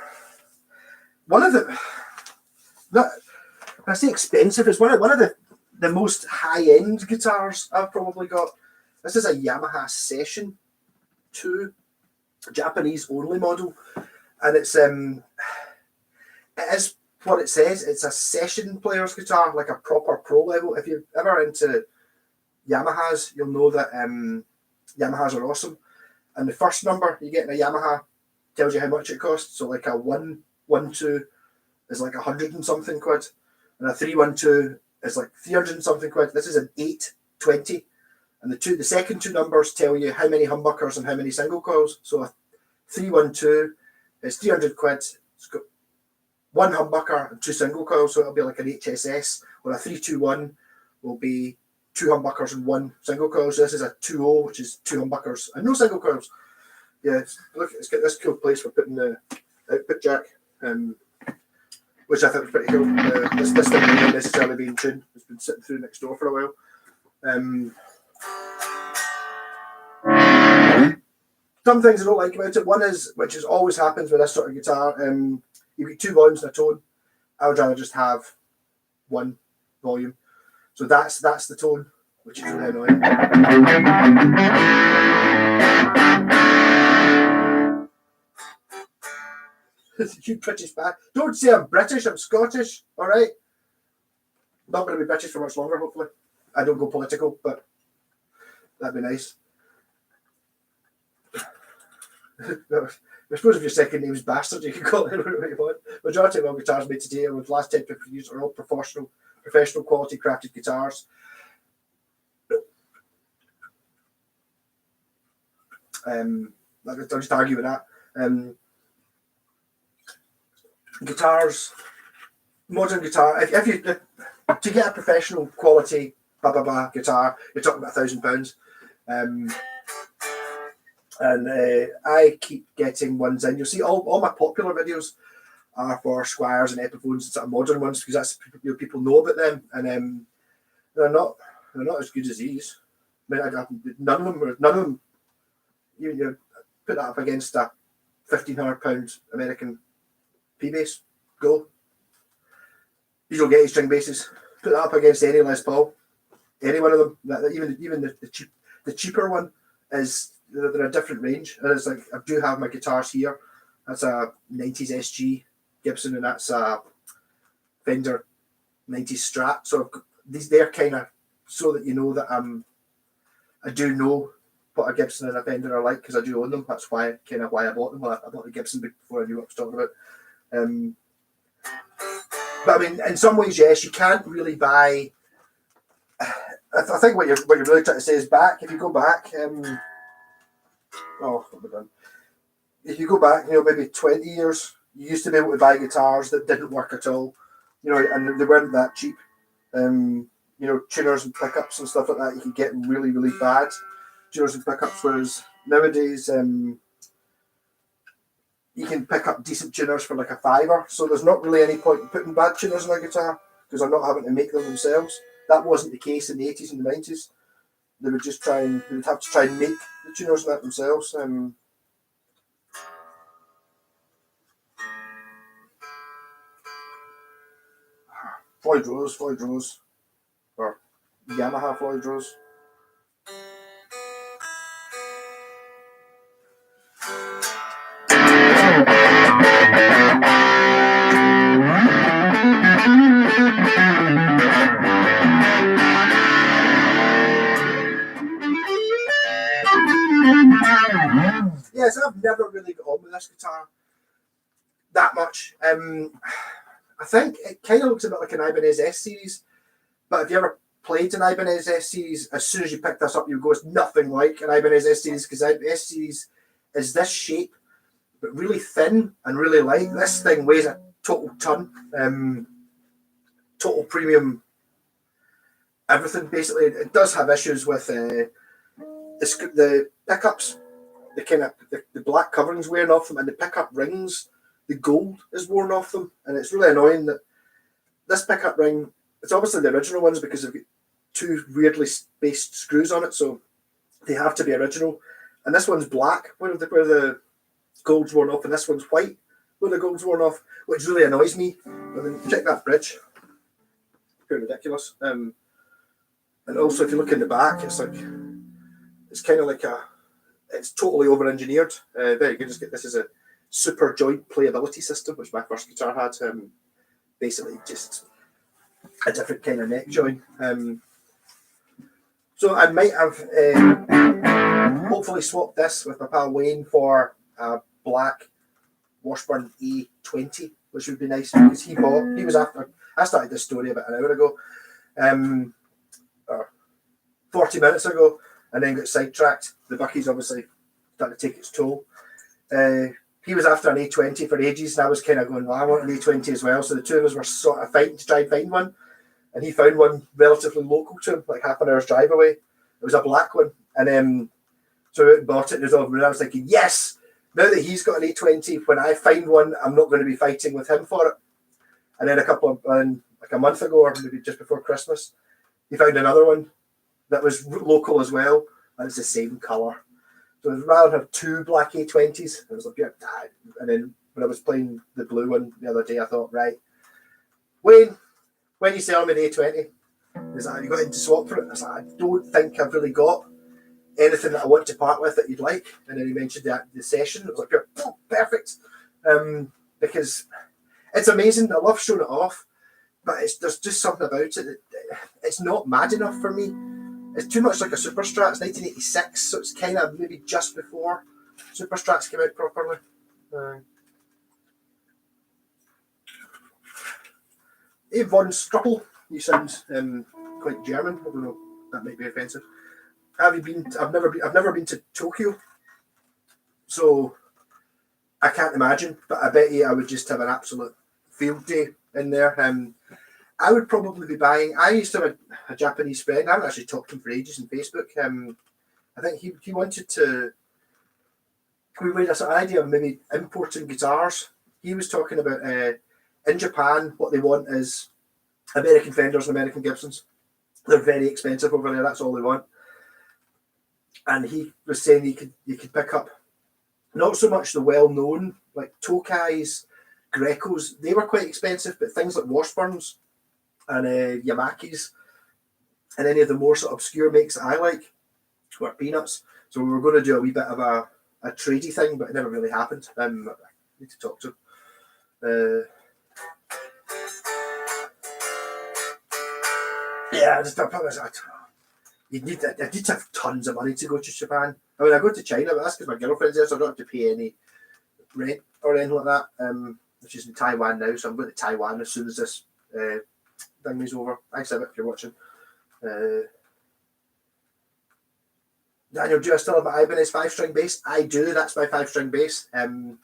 one of the, when I say expensive, it's one of the most high-end guitars I've probably got. This is a Yamaha Session 2, Japanese-only model. And it is what it says. It's a session player's guitar, like a proper pro level. If you're ever into Yamahas, you'll know that Yamahas are awesome. And the first number you get in a Yamaha tells you how much it costs. So like a 112 is like 100 and something quid, and a 312 is like 300 and something quid. This is an 820, and the second two numbers tell you how many humbuckers and how many single coils. So a 312 is 300 quid. It's got one humbucker and two single coils, so it'll be like an HSS. Or a 321 will be two humbuckers and one single coil. So this is a 20, which is two humbuckers and no single coils. Yeah, look, it's got this cool place for putting the output jack, which I think was pretty cool. This thing didn't necessarily be in tune. It's been sitting through next door for a while. Some things I don't like about it. One is, which is always happens with this sort of guitar, you've got two volumes and a tone. I would rather just have one volume. So that's the tone, which is really annoying. You British bad. Don't say I'm British, I'm Scottish, alright? Not going to be British for much longer, hopefully. I don't go political, but that'd be nice. I suppose if your second name's Bastard, you can call it whatever you want. Majority of all guitars made today over the last 10 to 15 years are all professional quality crafted guitars. I'll just argue with that. Guitars, modern guitar, if you to get a professional quality guitar, you're talking about £1,000. And I keep getting ones in. You'll see all my popular videos are for Squires and Epiphones, sort of modern ones, because that's people know about them, and they're not as good as these. I mean, none of them. You put that up against a £1,500 American P bass. Go. You don't get string basses. Put that up against any Les Paul, any one of them. Even the cheaper one is. They're a different range, and it's like I do have my guitars here. That's a 90s SG Gibson, and that's a Fender 90s Strat. So they're kind of so that you know that I do know what a Gibson and a Fender are like, because I do own them. That's why I bought them. Well, I bought the Gibson before I knew what I was talking about. But I mean, in some ways, yes, you can't really buy. I think what you're really trying to say is back. If you go back. What have I done? If you go back, maybe 20 years, you used to be able to buy guitars that didn't work at all, and they weren't that cheap. Tuners and pickups and stuff like that, you could get really, really bad tuners and pickups, whereas nowadays, you can pick up decent tuners for like a £5, so there's not really any point in putting bad tuners on a guitar, because they're not having to make them themselves. That wasn't the case in the 80s and the 90s. They would have to try and make the tuners and that themselves. Floyd Rose. or Yamaha Floyd Rose. Yes, I've never really got on with this guitar that much. I think it kind of looks a bit like an Ibanez S series, but if you ever played an Ibanez S series, as soon as you pick this up, you go, it's nothing like an Ibanez S series, because S series is this shape, but really thin and really light. This thing weighs a total ton. Total premium everything, basically. It does have issues with the pickups. The kind of the black covering's wearing off them, and the pickup rings, the gold is worn off them, and it's really annoying that this pickup ring, it's obviously the original ones because they've got two weirdly spaced screws on it, so they have to be original. And this one's black where the gold's worn off, and this one's white where the gold's worn off, which really annoys me. I mean, check that bridge, pretty ridiculous. And also, if you look in the back, it's kind of like it's totally over-engineered. Very good. This is a super joint playability system, which my first guitar had. Basically, just a different kind of neck joint. So I might have hopefully swapped this with my pal Wayne for a black Washburn A20, which would be nice because he was after. I started this story about an hour ago, or 40 minutes ago, and then got sidetracked. The Bucky's obviously starting to take its toll. He was after an A20 for ages, and I was kind of going, well, I want an A20 as well. So the two of us were sort of fighting to try and find one, and he found one relatively local to him, like half an hour's drive away. It was a black one, and so I bought it. And I was thinking, yes, now that he's got an A20, when I find one, I'm not going to be fighting with him for it. And then like a month ago, or maybe just before Christmas, he found another one that was local as well, and it's the same colour. So I'd rather have two black A20s. I was like, yeah, and then when I was playing the blue one the other day, I thought, right, Wayne, when you sell me the A20, he's like, you got into swap for it? I was like, I don't think I've really got anything that I want to part with that you'd like. And then he mentioned the session. It was like, oh, perfect. Because it's amazing. I love showing it off, but there's just something about it. It's not mad enough for me. It's too much like a Super Strat. It's 1986, so it's kind of maybe just before Super Strats came out properly. Hey, Von Struppel, you sound quite German. I don't know, that might be offensive. Have you been? I've never been to Tokyo, so I can't imagine. But I bet you I would just have an absolute field day in there. I would probably be buying. I used to have a Japanese friend. I haven't actually talked to him for ages on Facebook. I think he wanted to. We made a sort of idea of maybe importing guitars. He was talking about in Japan, what they want is American Fenders and American Gibsons. They're very expensive over there. That's all they want. And he was saying you could pick up not so much the well-known like Tokais, Grecos. They were quite expensive, but things like Washburns and Yamakis and any of the more sort of obscure makes that I like were peanuts. So we were going to do a wee bit of a tradey thing, but it never really happened. I need to talk to him. I need to have tons of money to go to Japan. I mean, I go to China, but that's because my girlfriend's there, so I don't have to pay any rent or anything like that. Which is in Taiwan now, so I'm going to Taiwan as soon as this thing is over. Thanks, Emmett, if you're watching. Daniel, do I still have my Ibanez 5-string bass? I do. That's my 5-string bass. The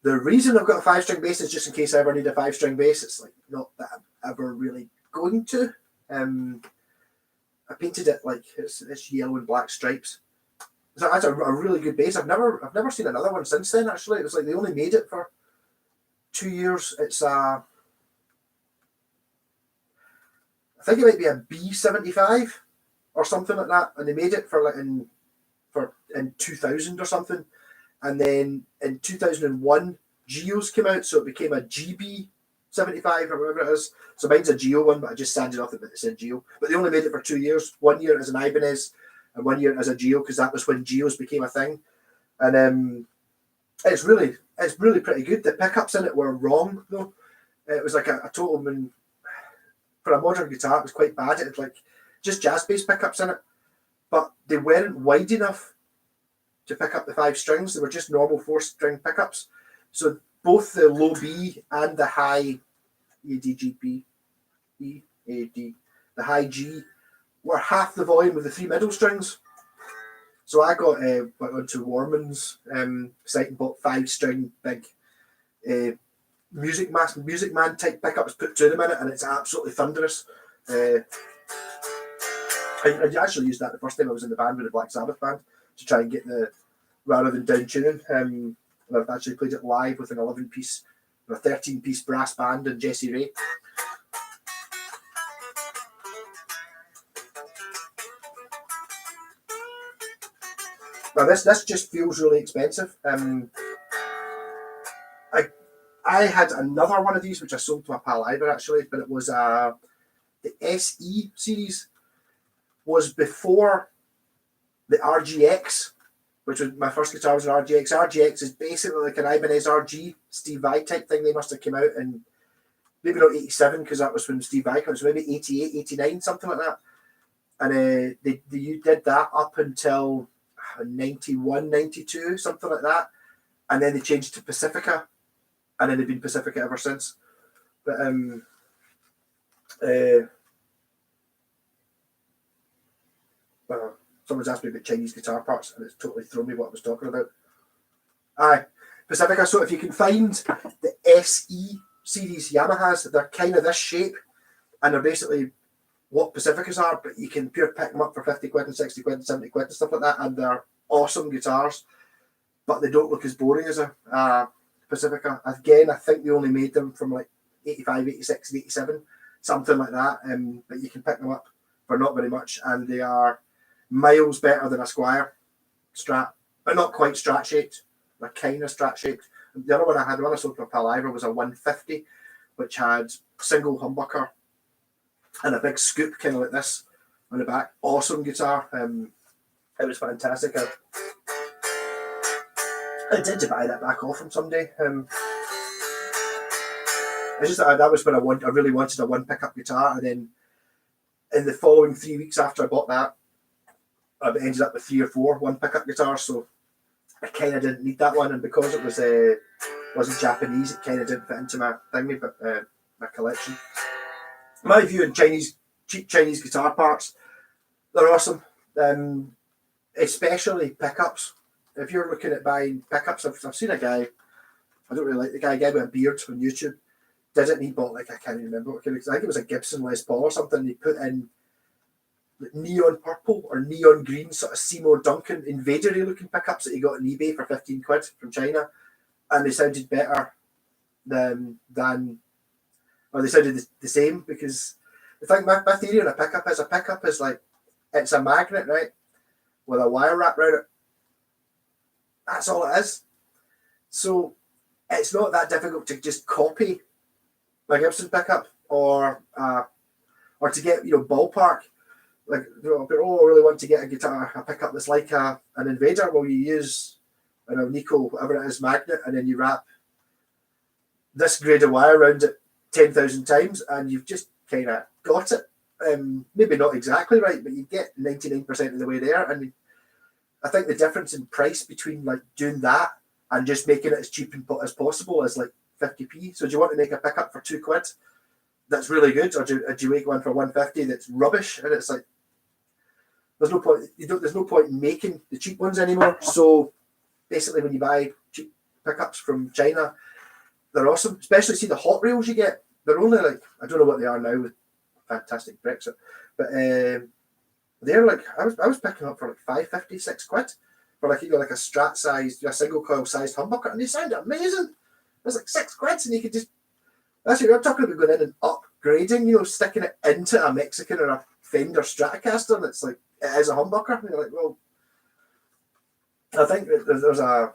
reason I've got a 5-string bass is just in case I ever need a 5-string bass. It's like not that I'm ever really going to. I painted it like it's yellow and black stripes. So that's a really good bass. I've never seen another one since then. Actually, it was like they only made it for 2 years. It's I think it might be a B75 or something like that, and they made it for in 2000 or something, and then in 2001 Geos came out, so it became a GB 75 or whatever it is. So mine's a Geo one, but I just sanded off it, but it said Geo. But they only made it for 2 years. 1 year as an Ibanez and 1 year as a Geo, because that was when Geos became a thing. And it's really pretty good. The pickups in it were wrong though. It was like a total for a modern guitar. It was quite bad. It had like just jazz bass pickups in it, but they weren't wide enough to pick up the 5 strings. They were just normal 4-string pickups. So both the low B and the high E, D, G, B, E, A, D, the high G were half the volume of the 3 middle strings. So I went onto Warman's site and bought 5-string big Music Man type pickups, put 2 of them in it, and it's absolutely thunderous. I actually used that the first time I was in the band with the Black Sabbath band to try and get rather than down tuning. And I've actually played it live with an 11-piece, a 13-piece brass band and Jesse Ray. Now this just feels really expensive. I had another one of these which I sold to my pal Ivor actually, but it was the SE series. Was before the RGX, which was my first guitar was an RGX. RGX is basically like an Ibanez RG Steve Vai type thing. They must have come out in maybe not 87 because that was when Steve Vai came out, so maybe 88, 89, something like that. And they did that up until 91, 92, something like that. And then they changed to Pacifica, and then they've been Pacifica ever since. But someone's asked me about Chinese guitar parts, and it's totally thrown me what I was talking about. Aye, Pacifica. So if you can find the SE series Yamahas, they're kind of this shape, and they're basically what Pacificas are, but you can pick them up for 50 quid and 60 quid and 70 quid and stuff like that, and they're awesome guitars, but they don't look as boring as a Pacifica. Again, I think they only made them from like 85, 86, and 87, something like that, but you can pick them up for not very much, and they are miles better than a Squire Strat, but not quite Strat shaped. They're kind of Strat shaped. The other one I had, the one I sold to my pal Ivor, was a 150, which had single humbucker and a big scoop kind of like this on the back. Awesome guitar. It was fantastic. I did buy that back off him someday. I just that was when I really wanted a 1 pickup guitar, and then in the following 3 weeks after I bought that, I ended up with 3 or 4 1 pickup guitars. So I kind of didn't need that one, and because it wasn't Japanese, it kind of didn't fit into my thingy, but my collection. My view on cheap Chinese guitar parts, they're awesome, especially pickups. If you're looking at buying pickups, I've seen a guy, I don't really like the guy with a beard on YouTube, did it, and he bought like, I can't remember what kind of, I think it was a Gibson Les Paul or something, and he put in neon purple or neon green sort of Seymour Duncan invader-y looking pickups that he got on eBay for 15 quid from China, and they sounded better than or they sounded the same, because the thing, my theory on a pickup is like, it's a magnet, right, with a wire wrapped around it. That's all it is. So it's not that difficult to just copy a Gibson pickup or to get, ballpark. Like, I really want to get a pickup that's like an Invader. Well, you use Nico, whatever it is, magnet, and then you wrap this grade of wire around it 10,000 times, and you've just kind of got it. Maybe not exactly right, but you get 99% of the way there. And I think the difference in price between like doing that and just making it as cheap as possible is like 50p. So do you want to make a pickup for 2 quid that's really good, or do you make one for 150 that's rubbish? And it's like, there's no point. There's no point in making the cheap ones anymore. So basically, when you buy cheap pickups from China, they're awesome. Especially see the hot rails you get. They're only like, I don't know what they are now with fantastic Brexit, but they're like, I was picking up for like 5.50, 6 quid for like like a Strat sized, a single coil sized humbucker, and they sound amazing. It's like 6 quid, and you could just. That's what I'm talking about, going in and upgrading. Sticking it into a Mexican or a Fender Stratocaster, and it's like, it is a humbucker. And you're like, well, I think that there's a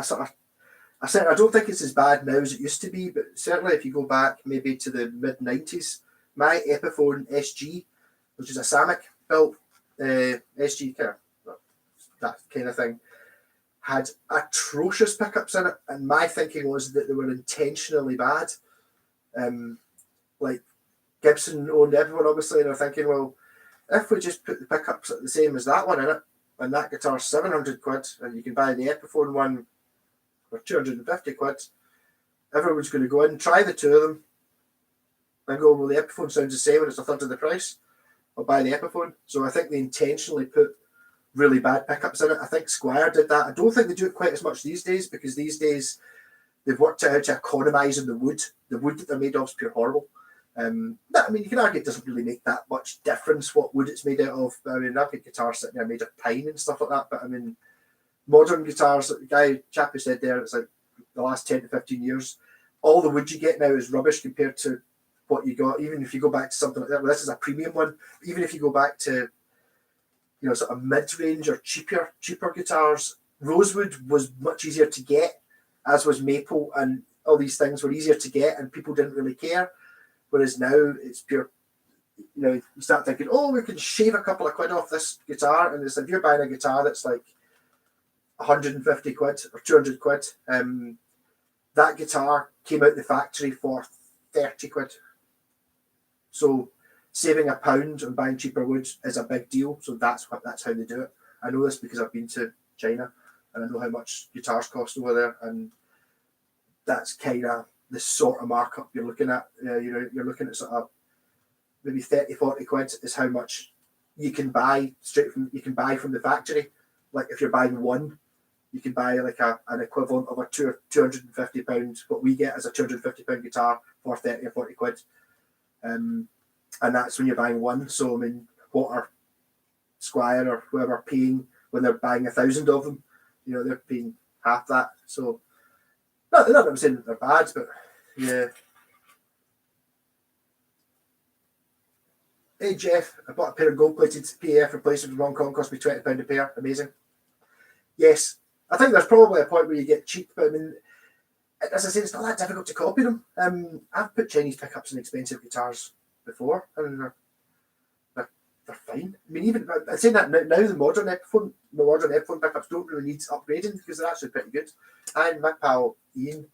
sort of I don't think it's as bad now as it used to be, but certainly if you go back maybe to the mid-90s, my Epiphone SG, which is a Samick built SG kind of, that kind of thing, had atrocious pickups in it, and my thinking was that they were intentionally bad. Like Gibson owned Epiphone, obviously, and I'm thinking, well, if we just put the pickups at the same as that one in it, and that guitar's 700 quid, and you can buy the Epiphone one for 250 quid, everyone's going to go in, try the two of them, and go, well, the Epiphone sounds the same and it's a third of the price. I'll buy the Epiphone. So I think they intentionally put really bad pickups in it. I think Squier did that. I don't think they do it quite as much these days, because these days they've worked out how to economise on the wood. The wood that they're made of is pure horrible. I mean, you can argue it doesn't really make that much difference what wood it's made out of. I mean, I've got guitars sitting there made of pine and stuff like that, but I mean, modern guitars, the chap who said there, it's like the last 10 to 15 years, all the wood you get now is rubbish compared to what you got. Even if you go back to something like that, well, this is a premium one. Even if you go back to, you know, sort of mid-range or cheaper guitars, rosewood was much easier to get, as was maple, and all these things were easier to get, and people didn't really care. Whereas now it's pure, you know, you start thinking, oh, we can shave a couple of quid off this guitar, and it's, if you're buying a guitar that's like 150 quid or 200 quid, that guitar came out the factory for 30 quid. So saving £1 on buying cheaper wood is a big deal. So that's how they do it. I know this because I've been to China and I know how much guitars cost over there, and that's kind of the sort of markup you're looking at. You're looking at sort of maybe 30-40 quid is how much you can buy from the factory. Like if you're buying one, you can buy like an equivalent of a £250, what we get as a £250 guitar, for 30 or 40 quid. And that's when you're buying one. So I mean, what are Squier or whoever paying when they're buying 1,000 of them? You know, they're paying half that. So not that I'm saying they're bad, but yeah. Hey Jeff, I bought a pair of gold-plated PAF replacements from Hong Kong, cost me £20 a pair. Amazing. Yes, I think there's probably a point where you get cheap, but I mean, as I said, it's not that difficult to copy them. I've put Chinese pickups in expensive guitars before, and they're fine. I mean, even I'd say that now the modern Epiphone pickups don't really need upgrading because they're actually pretty good. And my pal Ian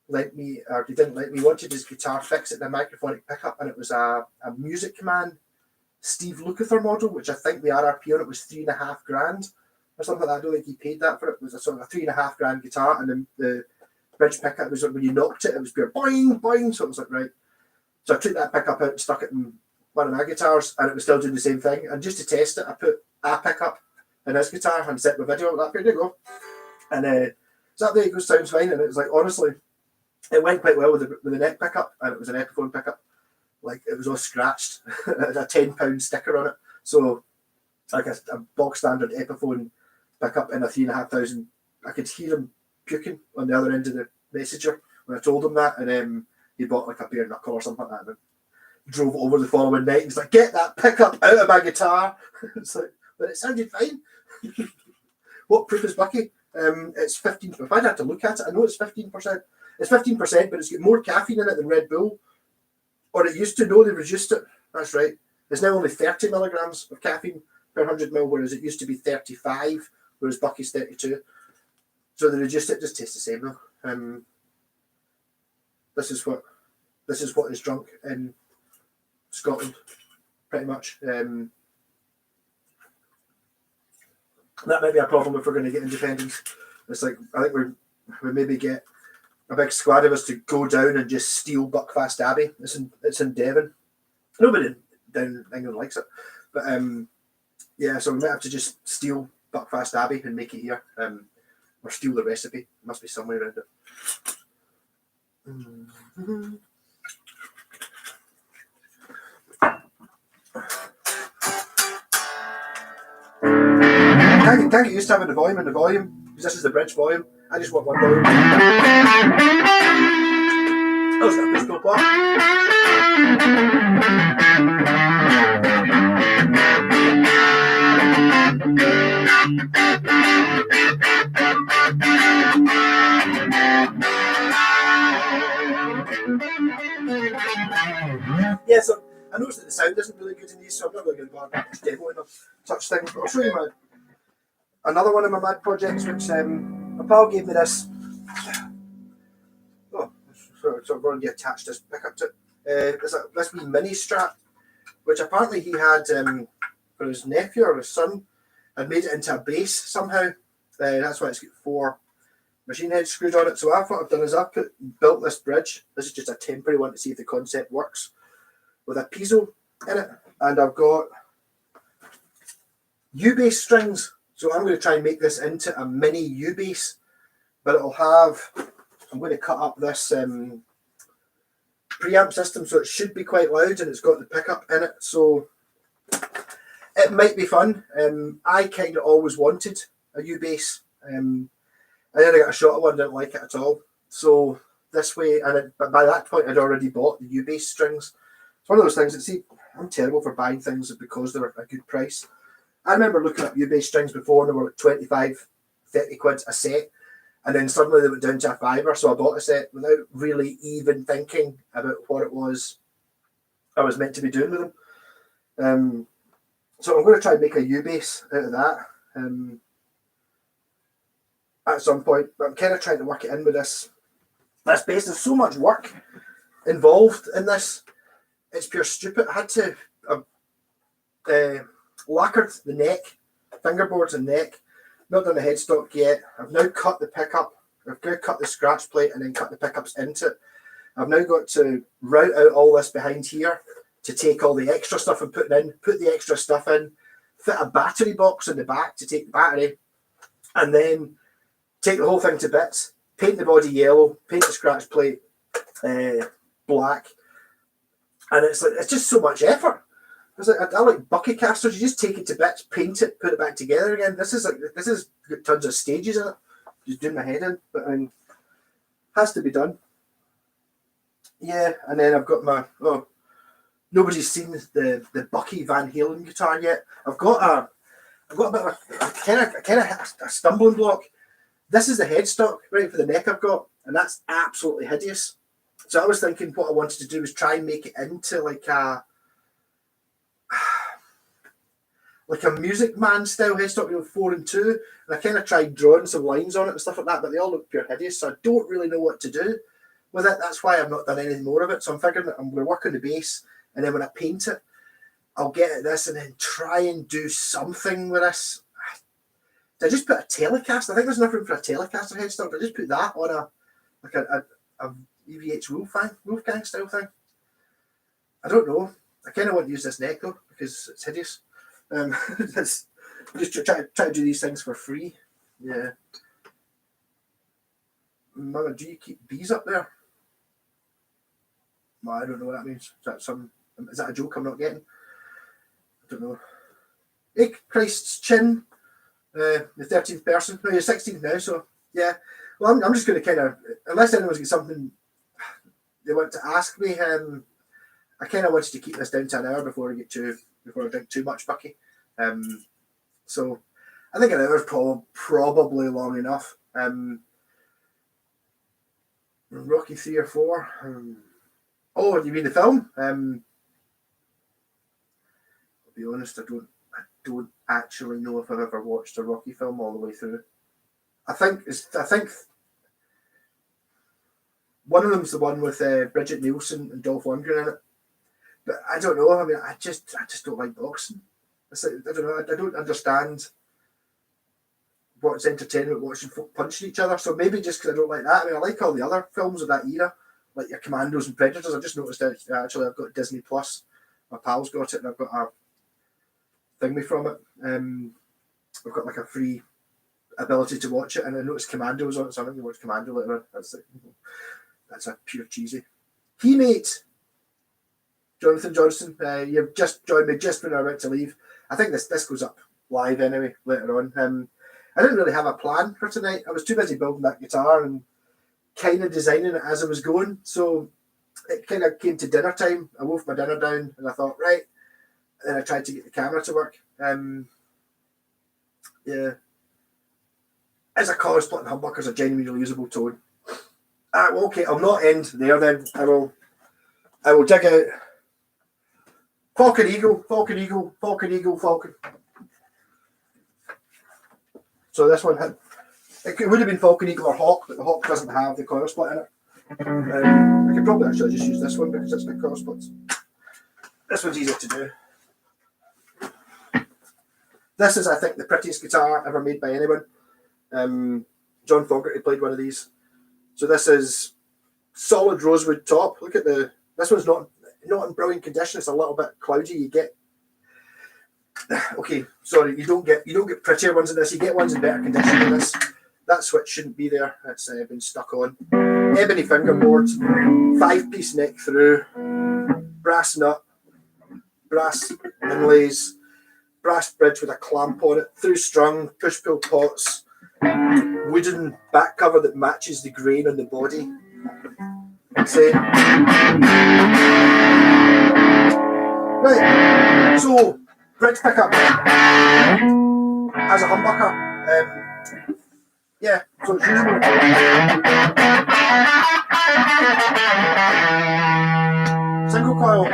wanted his guitar fixed at the microphonic pickup, and it was a Music Man Steve Lukather model, which I think the RRP on it was $3,500 or something like that. I don't think he paid that for it. It was a sort of a $3,500 guitar, and then the bridge pickup was like, when you knocked it, it was pure boing boing. So it was like, right. So I took that pickup out and stuck it in one of my guitars, and it was still doing the same thing. And just to test it, I put a pickup in his guitar and set my video like that. There you go. And so that there goes, sounds fine. And it was like, honestly, it went quite well with the neck pickup, and it was an Epiphone pickup. Like, it was all scratched. It had a £10 sticker on it. So like a bog standard Epiphone pickup in a 3,500. I could hear him puking on the other end of the messenger when I told him that, and he bought like a bare knuckle or something like that, and drove over the following night and was like, get that pickup out of my guitar. It's like, but it sounded fine. What proof is Bucky? It's 15. If I'd had to look at it, I know it's 15%. It's 15%, but it's got more caffeine in it than Red Bull. Or it used to. No, they reduced it. That's right. There's now only 30 milligrams of caffeine per 100 ml, whereas it used to be 35, whereas Bucky's 32. So they reduced it. Just tastes the same though. This is what is drunk in Scotland, pretty much. That might be a problem if we're going to get independence. It's like, I think we maybe get a big squad of us to go down and just steal Buckfast Abbey. It's in Devon. Nobody down in England likes it, but yeah. So we might have to just steal Buckfast Abbey and make it here, or steal the recipe. It must be somewhere around it. Mm-hmm. Can't get used to having the volume, because this is the bridge volume. I just want one volume. That was that pistol part. I noticed that the sound isn't really good in these, so I'm not really going to go on that much demoing of such things. But I'll show you another one of my mad projects, which my pal gave me this. Oh, so I'm going to attach this pickup to it. This wee mini strap, which apparently he had for his nephew or his son, and made it into a base somehow. That's why it's got 4 machine heads screwed on it. So what I've done is I've built this bridge. This is just a temporary one to see if the concept works, with a piezo in it, and I've got U-base strings. So I'm going to try and make this into a mini U-base, but it'll have, I'm going to cut up this preamp system, so it should be quite loud, and it's got the pickup in it, so it might be fun. I kind of always wanted a U-base, and then I got a shot at one, didn't like it at all. So this way, but by that point I'd already bought the U-base strings. It's one of those things that, see, I'm terrible for buying things because they're a good price. I remember looking at U-base strings before, and they were like 25, 30 quid a set. And then suddenly they went down to a £5, so I bought a set without really even thinking about what it was I was meant to be doing with them. So I'm going to try and make a U-base out of that at some point. But I'm kind of trying to work it in with this base. There's so much work involved in this. It's pure stupid. I had to lacquered the neck, fingerboards and neck. Not done the headstock yet. I've now cut the pickup. I've got to cut the scratch plate and then cut the pickups into it. I've now got to route out all this behind here to take all the extra stuff I'm putting in, put the extra stuff in, fit a battery box in the back to take the battery, and then take the whole thing to bits, paint the body yellow, paint the scratch plate black. And it's just so much effort. I like bucky casters. You just take it to bits, paint it, put it back together again. This is got tons of stages in it. Just doing my head in, but has to be done. Yeah, and then I've got my nobody's seen the Bucky Van Halen guitar yet. I've got a bit of a kind of a stumbling block. This is the headstock right for the neck I've got, and that's absolutely hideous. So I was thinking what I wanted to do was try and make it into like a Music Man style headstock, 4 and 2. And I kind of tried drawing some lines on it and stuff like that, but they all look pure hideous. So I don't really know what to do with it. That's why I've not done anything more of it. So I'm figuring that I'm going to work on the base, and then when I paint it, I'll get at this and then try and do something with this. Did I just put a Telecaster? I think there's enough room for a Telecaster headstock. Did I just put that on a EVH Wolfgang style thing? I don't know. I kind of want to use this neck though because it's hideous. Just try to do these things for free. Yeah. Mother, do you keep bees up there? Well, I don't know what that means. Is that a joke I'm not getting? I don't know. Hey, Christ's chin. The 13th person. No, you're 16th now, so yeah. Well, I'm just going to kind of, unless anyone's got something they want to ask me, I kind of wanted to keep this down to an hour before I drink too much Bucky. So I think an hour is probably long enough. Rocky 3 or 4. Oh, you mean the film? I'll be honest, I don't actually know if I've ever watched a Rocky film all the way through. I think one of them's the one with Bridget Nielsen and Dolph Lundgren in it. But I don't know. I mean, I just don't like boxing. It's like, I don't know. I don't understand what's entertainment watching folk punching each other. So maybe just because I don't like that. I mean, I like all the other films of that era, like your Commandos and Predators. I just noticed that actually I've got Disney Plus. My pal's got it, and I've got a thingy from it. I've got like a free ability to watch it, and I noticed Commandos on it, so I'm going to watch Commando later on. That's a pure cheesy. Teammate Jonathan Johnson, you've just joined me just when I'm about to leave. I think this goes up live anyway later on. I didn't really have a plan for tonight. I was too busy building that guitar and kind of designing it as I was going. So it kind of came to dinner time. I wolfed my dinner down and I thought, right. And then I tried to get the camera to work. Yeah. As a collar splitting humbucker's a genuinely reusable tone. Well, okay, I'll not end there then. I will dig out Falcon Eagle, Falcon Eagle, Falcon Eagle, Falcon. So this one had, it would have been Falcon Eagle or Hawk, but the Hawk doesn't have the coil split in it. I could probably actually just use this one because it's got coil splits. This one's easier to do. This is, I think, the prettiest guitar ever made by anyone. John Fogerty played one of these. So this is solid rosewood top. Look at this one's not in brilliant condition. It's a little bit cloudy. You get, okay, sorry, you don't get prettier ones in this. You get ones in better condition than this. That switch shouldn't be there. It's been stuck on. Ebony fingerboard, 5-piece neck through, brass nut, brass inlays, brass bridge with a clamp on it, through strung, push pull pots, wooden back cover that matches the grain on the body. Right, so bridge pickup as a humbucker. Yeah, so it's usable. Single coil.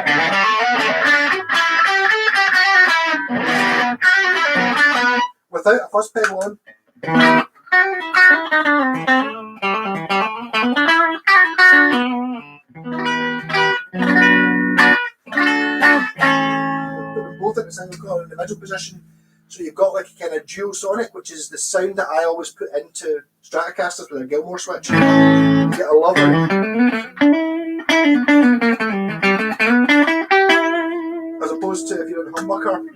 Without a fuzz pedal on. Put them both in the single coil in the middle position. So you've got like a kind of dual sonic, which is the sound that I always put into Stratocasters with a Gilmore switch. You get a lovely, as opposed to if you're in humbucker.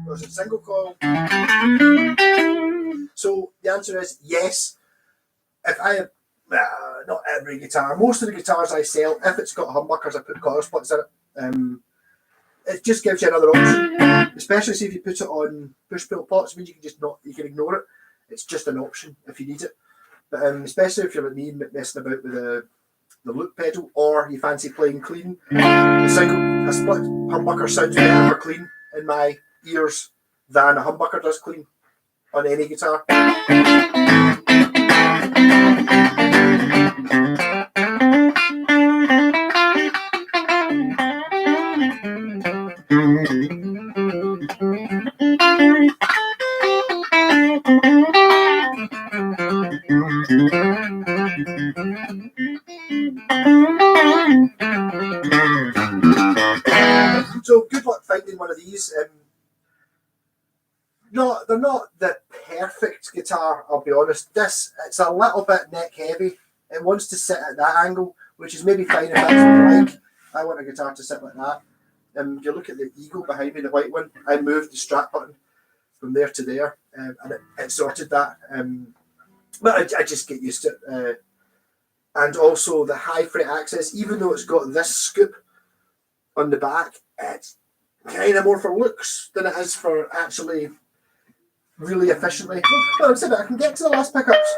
There's a single coil. So the answer is yes. If I have, not every guitar, most of the guitars I sell, if it's got humbuckers, I put coil splits in it. It just gives you another option, especially if you put it on push pull pots. It means you can just you can ignore it. It's just an option if you need it. But especially if you're like me messing about with the loop pedal, or you fancy playing clean, a split humbucker sounds better for clean in my ears than a humbucker does clean on any guitar. So good luck finding one of these. No, they're not the perfect guitar, I'll be honest. It's a little bit neck heavy. It wants to sit at that angle, which is maybe fine if that's what you like. I want a guitar to sit like that. If you look at the Eagle behind me, the white one, I moved the strap button from there to there, and it sorted that. But I just get used to it. And also the high fret access, even though it's got this scoop on the back, it's kind of more for looks than it is for actually really efficiently. Well, I'm saying I can get to the last pickups.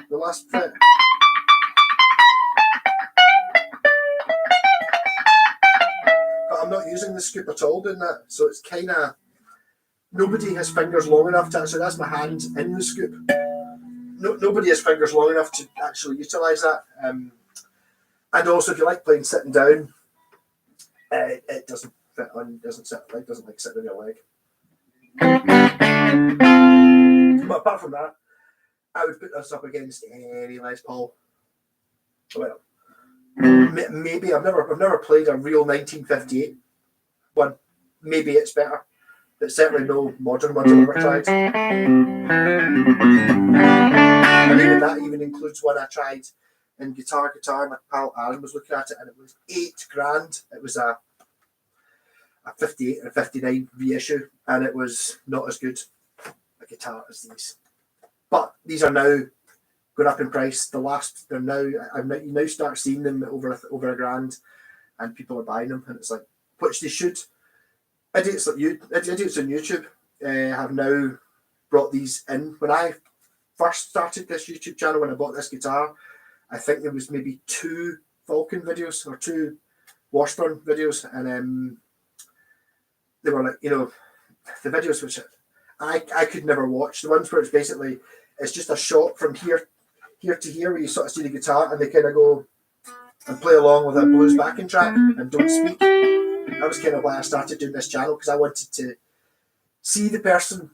The last fret. But I'm not using the scoop at all doing that, so it's kind of, nobody has fingers long enough to actually, that's my hand in the scoop. Nobody has fingers long enough to actually utilise that. And also, if you like playing sitting down, it doesn't fit on, doesn't like sitting on your leg. But apart from that, I would put this up against any Les Paul. Well, maybe I've never played a real 1958 one. Maybe it's better, but certainly no modern ones I've ever tried. And even that even includes one I tried in Guitar. My pal Aaron was looking at it, and it was $8,000. It was a 58 or 59 reissue, and it was not as good a guitar as these. But these are now going up in price. You now start seeing them over $1,000, and people are buying them, and it's like, which they should. Idiots on YouTube have now brought these in. When I first started this YouTube channel, when I bought this guitar, I think there was maybe 2 Falcon videos or 2 Washburn videos, and they were like, the videos which I could never watch. The ones where it's just a shot from here to here, where you sort of see the guitar and they kind of go and play along with a blues backing track and don't speak. That was kind of why I started doing this channel, because I wanted to see the person.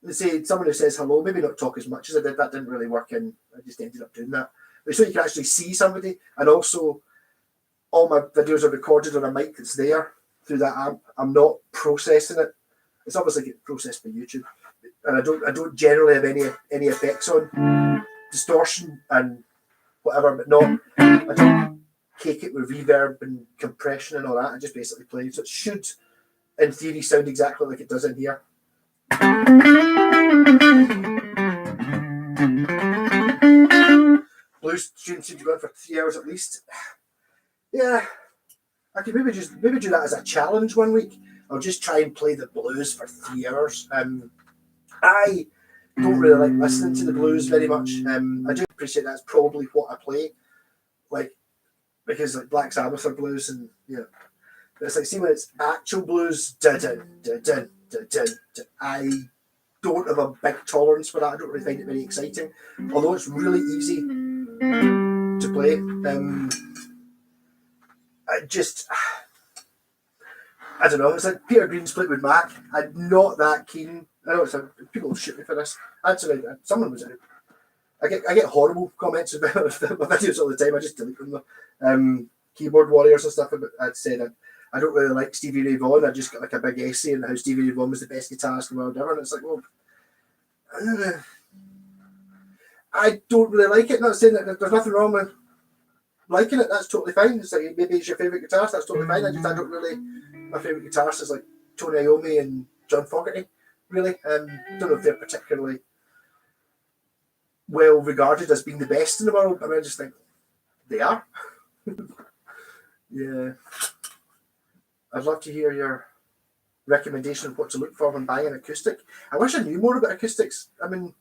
They say someone who says hello, maybe not talk as much as I did. That didn't really work, and I just ended up doing that. But so you can actually see somebody, and also all my videos are recorded on a mic that's there through that amp. I'm not processing it. It's obviously getting processed by YouTube, and I don't generally have any effects on distortion and whatever, but I don't cake it with reverb and compression and all that. I just basically play, so it should, in theory, sound exactly like it does in here. Blues tunes seem to go on for 3 hours at least. Yeah, I could maybe do that as a challenge one week. I'll just try and play the blues for 3 hours. I don't really like listening to the blues very much. I do appreciate that's probably what I play, like, because like Black Sabbath are blues, and but it's like, see, when it's actual blues, I don't have a big tolerance for that. I don't really find it very exciting, although it's really easy to play. I don't know. It's like Peter Green's Fleetwood Mac. I'm not that keen. I know people will shoot me for this. Actually, someone was. I get horrible comments about my videos all the time. I just delete them. Keyboard warriors and stuff. I'd say that I don't really like Stevie Ray Vaughan. I just got like a big essay on how Stevie Ray Vaughan was the best guitarist in the world ever, and it's like, well, I don't really like it. Not saying that there's nothing wrong with liking it. That's totally fine. It's like, maybe it's your favourite guitarist. That's totally fine. I don't really. My favourite guitarists is like Tony Iommi and John Fogerty. Really, don't know if they're particularly well regarded as being the best in the world. I mean, I just think they are. Yeah, I'd love to hear your recommendation of what to look for when buying an acoustic. I wish I knew more about acoustics. I mean,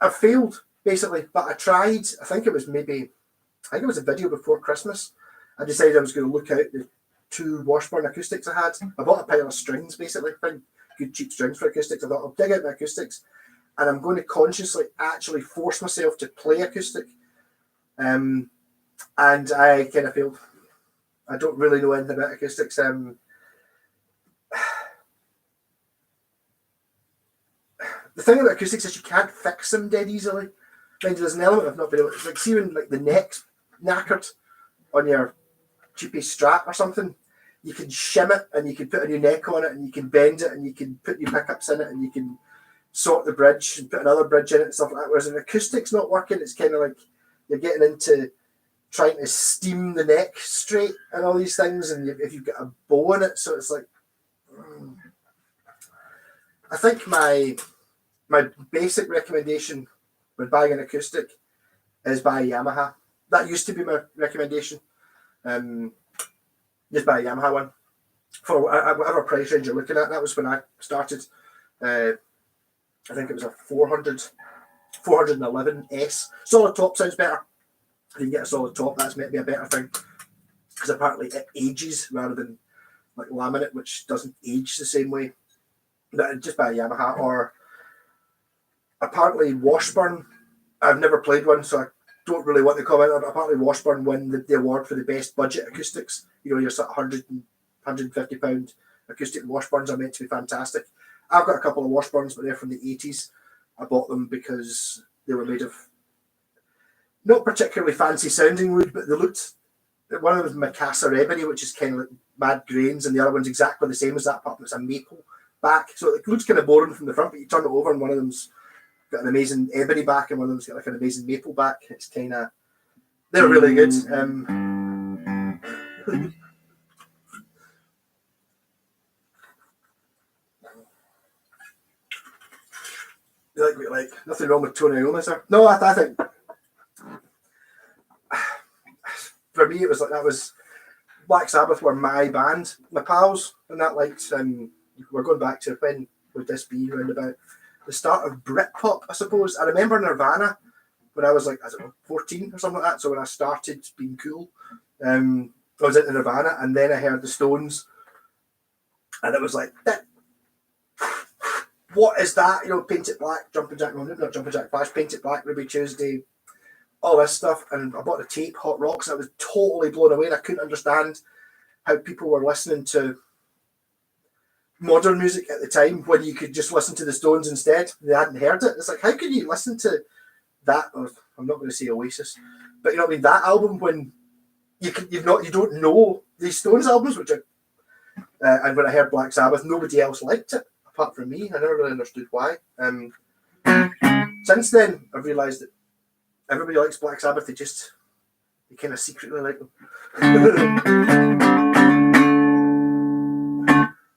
I've failed basically, but I tried. I think it was a video before Christmas. I decided I was going to look out the 2 Washburn acoustics I had. I bought a pile of strings, basically, good cheap strings for acoustics. I thought, I'll dig out my acoustics, and I'm going to consciously actually force myself to play acoustic. And I kind of failed. I don't really know anything about acoustics. The thing about acoustics is you can't fix them dead easily. Mind you, there's an element of not being able to, like, see when like the neck's knackered on your cheapy strap or something, you can shim it and you can put a new neck on it and you can bend it and you can put new pickups in it and you can sort the bridge and put another bridge in it and stuff like that. Whereas an acoustic's not working, it's kind of like you're getting into trying to steam the neck straight and all these things, and if you've got a bow in it, so it's like, I think my basic recommendation when buying an acoustic is buy a Yamaha. That used to be my recommendation. Just buy a Yamaha one for whatever price range you're looking at. That was when I started. I think it was a 411S. Solid top sounds better. If you can get a solid top, that's meant to be a better thing, because apparently it ages rather than like laminate, which doesn't age the same way. But just buy a Yamaha, or apparently Washburn. I've never played one, so I don't really want to comment on it. Apparently Washburn won the award for the best budget acoustics. Your sort of £150 acoustic Washburns are meant to be fantastic. I've got a couple of Washburns, but they're from the 80s. I bought them because they were made of not particularly fancy sounding wood, but they looked. One of them was Macassar ebony, which is kind of like mad grains, and the other one's exactly the same as that, apart from it's a maple back. So it looks kind of boring from the front, but you turn it over and one of them's got an amazing ebony back and one of them's got like an amazing maple back. It's kind of, they're really good. Like nothing wrong with Tony Iommi, sir. No, I think for me it was like, that was Black Sabbath were my band, my pals, and that liked. We're going back to when would this be, around about the start of Britpop, I suppose. I remember Nirvana when I was like, I don't know, 14 or something like that. So when I started being cool, I was into Nirvana, and then I heard the Stones, and it was like, what is that? You know, Paint It Black, Jumping Jack, no, not Jumping Jack Flash, Paint It Black, Ruby Tuesday, all this stuff. And I bought the tape, Hot Rocks, and I was totally blown away. And I couldn't understand how people were listening to modern music at the time when you could just listen to the Stones instead. They hadn't heard it. It's like, how can you listen to that? Or I'm not going to say Oasis, but you know what I mean, that album when you don't know these Stones albums, which are, and when I heard Black Sabbath, nobody else liked it apart from me. I never really understood why. Since then, I've realised that everybody likes Black Sabbath. They kind of secretly like them.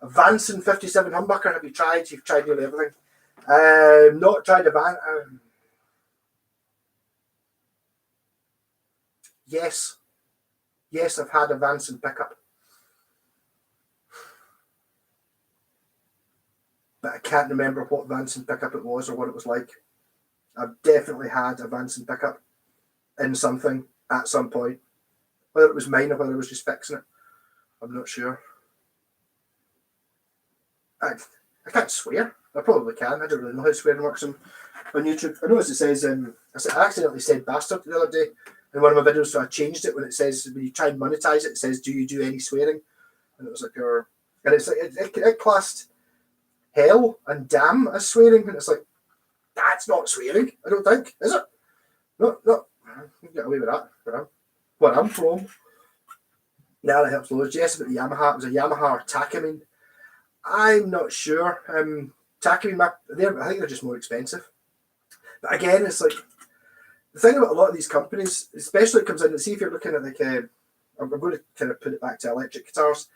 A Vanson 57 humbucker. Have you tried? You've tried nearly everything. Not tried a van. Yes, I've had a Vanson pickup, but I can't remember what Vanson pickup it was or what it was like. I've definitely had a Vanson pickup in something at some point. Whether it was mine or whether I was just fixing it, I'm not sure. I can't swear. I probably can. I don't really know how swearing works on YouTube. I noticed it says, I accidentally said bastard the other day in one of my videos, so I changed it when it says, when you try and monetize it, it says, do you do any swearing? And it was like, and it's like, it classed hell and damn as swearing, and it's like, that's not swearing, I don't think, is it? No, you can get away with that, where I'm from. Yeah, that helps loads. Yes, about the Yamaha, it was a Yamaha or Takamine. I'm not sure. Takamine, I think they're just more expensive. But again, it's like, the thing about a lot of these companies, especially it comes in, see if you're looking at like, I'm going to kind of put it back to electric guitars.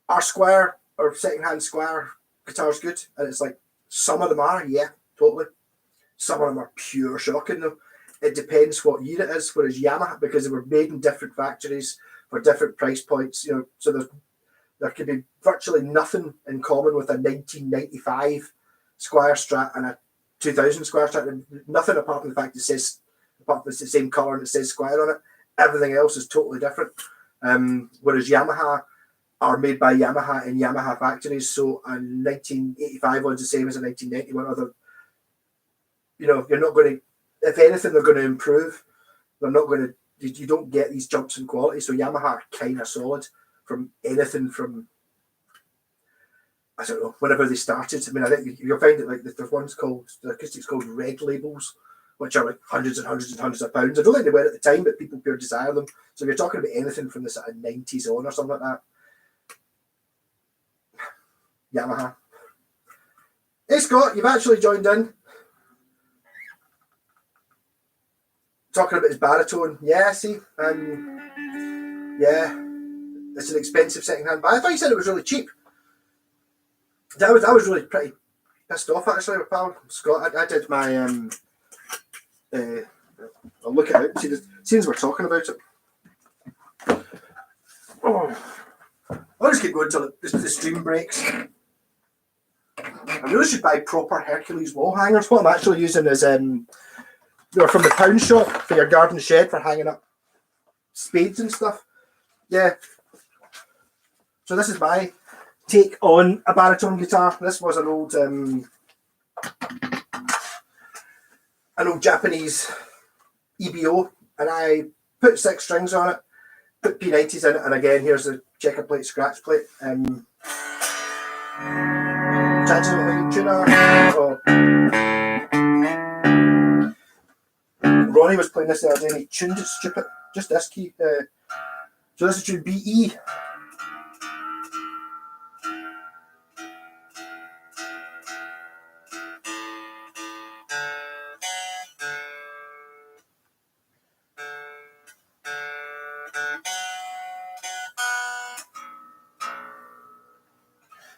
Our Squire or second-hand Squire guitars good, and it's like some of them are, yeah, totally. Some of them are pure shocking though. It depends what year it is. Whereas Yamaha, because they were made in different factories for different price points, you know, so there could be virtually nothing in common with a 1995 Squire Strat and a 2000 Squire Strat. Nothing apart from the fact it says, apart from it's the same colour and it says Squire on it. Everything else is totally different. Whereas Yamaha are made by Yamaha in Yamaha factories, so a 1985 one's the same as a 1991. Other, you know, you're not going to, if anything, they're going to improve. They're not going to, you don't get these jumps in quality. So Yamaha are kind of solid from anything from, I don't know, whenever they started. I mean, I think you'll find that like there's ones called, the acoustics called red labels, which are like hundreds and hundreds and hundreds of pounds. I don't think they were at the time, but people pure desire them. So if you're talking about anything from the sort of 90s on or something like that, Yamaha. Hey Scott, you've actually joined in. Talking about his baritone. Yeah, see, yeah, it's an expensive second-hand, but I thought you said it was really cheap. I was really pretty pissed off actually with pal Scott. I did my I'll look at it. See as we're talking about it. Oh, I'll just keep going until the stream breaks. I really should buy proper Hercules wall hangers. What I'm actually using is they're from the pound shop for your garden shed for hanging up spades and stuff. Yeah. So this is my take on a baritone guitar. This was an old Japanese EBO, and I put 6 strings on it, put P90s in it, and again here's the checker plate, scratch plate. Chances of a tuner. Ronnie was playing this the other day and he tuned it stupid. Just this key. So this is tune BE.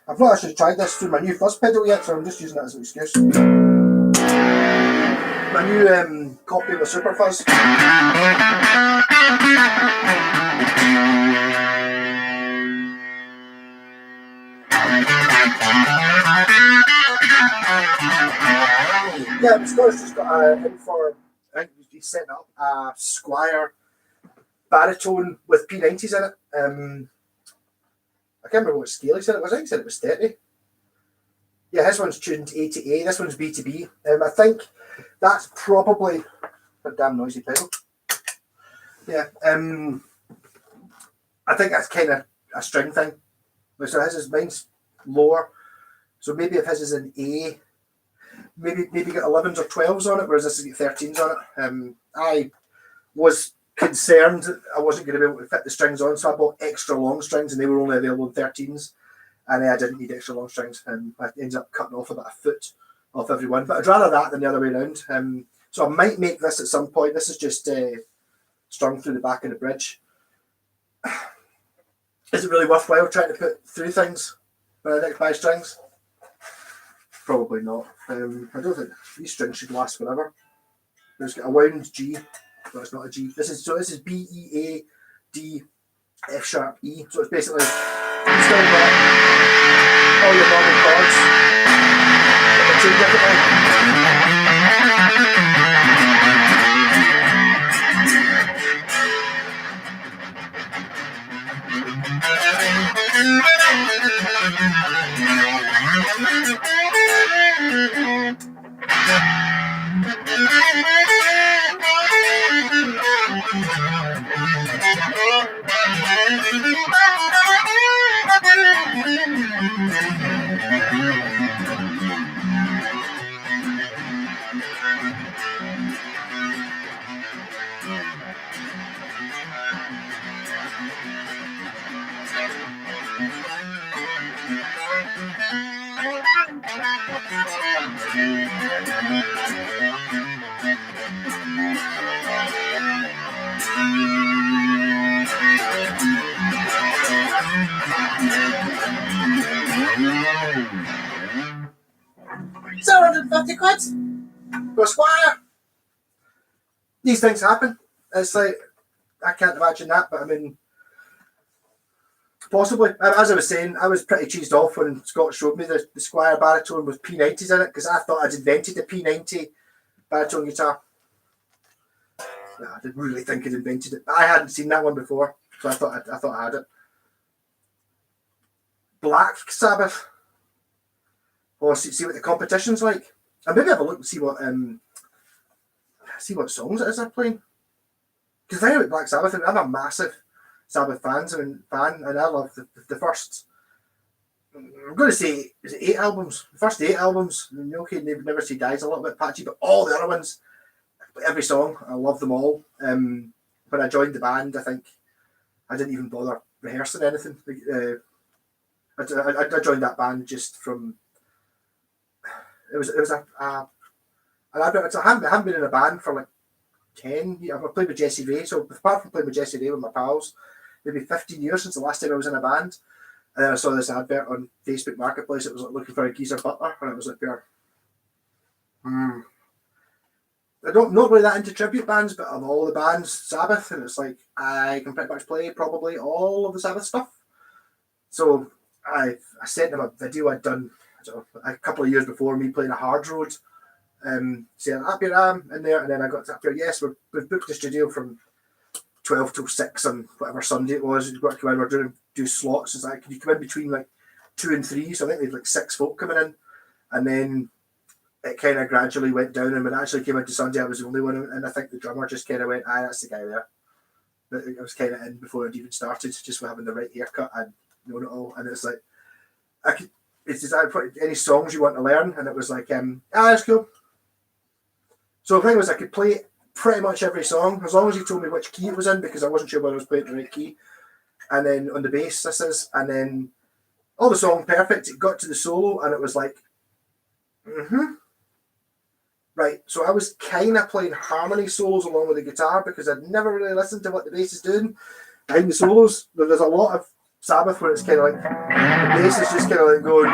I've not actually tried this through my new fuzz pedal yet, so I'm just using that as an excuse. My new copy of the Super Fuzz. Yeah, Scott's just got in for, I think he's setting up a Squire baritone with P90s in it. I can't remember what scale he said it was. I think he said it was 30. Yeah, his one's tuned A to A. This one's B to B. I think that's probably a damn noisy pedal. Yeah. I think that's kind of a string thing. So mine's lower. So maybe if his is an A, maybe get 11s or 12s on it, whereas this has got 13s on it. I was concerned I wasn't going to be able to fit the strings on, so I bought extra long strings, and they were only available in 13s, and I didn't need extra long strings, and I ended up cutting off about a foot off every one. But I'd rather that than the other way around. So I might make this at some point. This is just strung through the back of the bridge. Is it really worthwhile trying to put through things when I buy strings? Probably not. I don't think these strings should last forever. There's got a wound G, but it's not a G. This is B E A D F sharp E. So it's basically still got all your normal chords, but they're tuned differently. £750 for a Squire. These things happen. It's like, I can't imagine that, but I mean, possibly. As I was saying, I was pretty cheesed off when Scott showed me the Squire baritone with P90s in it, because I thought I'd invented the P90 baritone guitar. I didn't really think I'd invented it, but I hadn't seen that one before, so I thought I had it. Black Sabbath. Well, see what the competition's like. And maybe have a look and see what songs it is they're playing. Because the thing about Black Sabbath, I'm a massive Sabbath fan, and I love the first. I'm going to say, is it 8 albums? The first 8 albums. I mean, okay, Never Say Die's a little bit patchy, but all the other ones, every song, I love them all. When I joined the band, I think I didn't even bother rehearsing anything. I joined that band just from. It was I haven't been in a band for like 10 years. I've played with Jesse Ray, so apart from playing with Jesse Ray with my pals, maybe 15 years since the last time I was in a band. And then I saw this advert on Facebook Marketplace. It was like looking for a geezer butler, and it was like, I'm not really that into tribute bands, but of all the bands, Sabbath, and it's like I can pretty much play probably all of the Sabbath stuff. So I sent them a video I'd done a couple of years before me playing a Hard Road, saying up here I am in there, and then I got to up here. Yes, we've booked the studio from 12 till 6 on whatever Sunday it was. You've got to come in. We're doing do slots. It's like, can you come in between like 2 and 3? So I think they had like 6 folk coming in, and then it kind of gradually went down. And when I actually came into Sunday, I was the only one, and I think the drummer just kind of went, that's the guy there. But I was kind of in before it even started, just for having the right haircut and knowing it all. And it's like, it's just any songs you want to learn, and it was like, that's cool. So the thing was, I could play pretty much every song as long as he told me which key it was in, because I wasn't sure whether I was playing the right key. And then on the bass, and then all the song perfect. It got to the solo, and it was like, right. So I was kind of playing harmony solos along with the guitar, because I'd never really listened to what the bass is doing behind the solos. There's a lot of Sabbath where it's kind of like the bass is just kind of like going.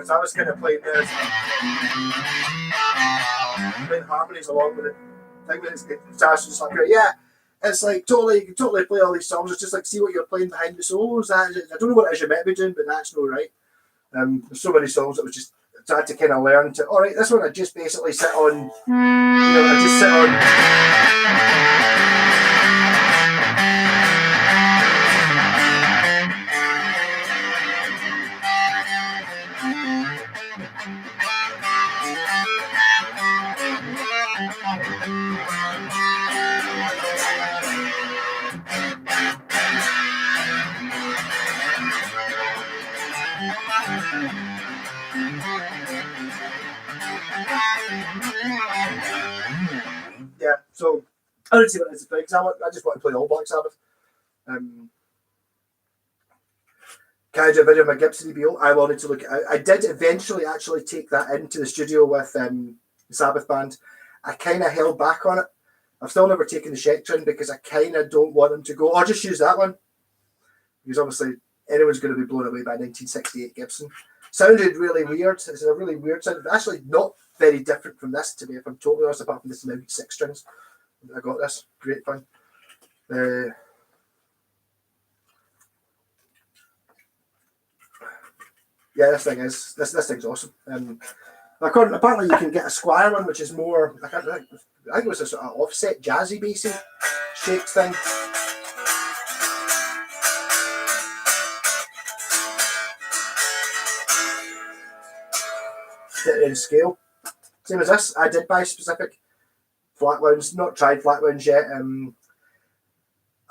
So I was kind of playing this, playing harmonies along with it. I think it's just like, yeah, it's like totally, you can totally play all these songs. It's just like, see what you're playing behind the solos. I don't know what it is you meant to be doing, but that's no right. There's so many songs that was just, so I had to kind of learn to, all right, this one I just basically sit on, I just sit on. Yeah, so I don't see what it is to play because I just want to play all Black Sabbath. Can I do a video of my Gibson EBO? I wanted to look at it. I did eventually actually take that into the studio with the Sabbath band. I kind of held back on it. I've still never taken the Shektrin because I kind of don't want them to go, oh, just use that one. Because obviously anyone's going to be blown away by 1968 Gibson. Sounded really weird. It's a really weird sound. Actually not very different from this, to be, if I'm totally honest, apart from this now 6 strings. I got this. Great fun. Yeah, this thing's awesome. Apparently you can get a Squire one, which is more, I think it was a sort of offset jazzy bassy shaped thing. In scale. Same as this. I did buy specific flat wounds, not tried flat wounds yet.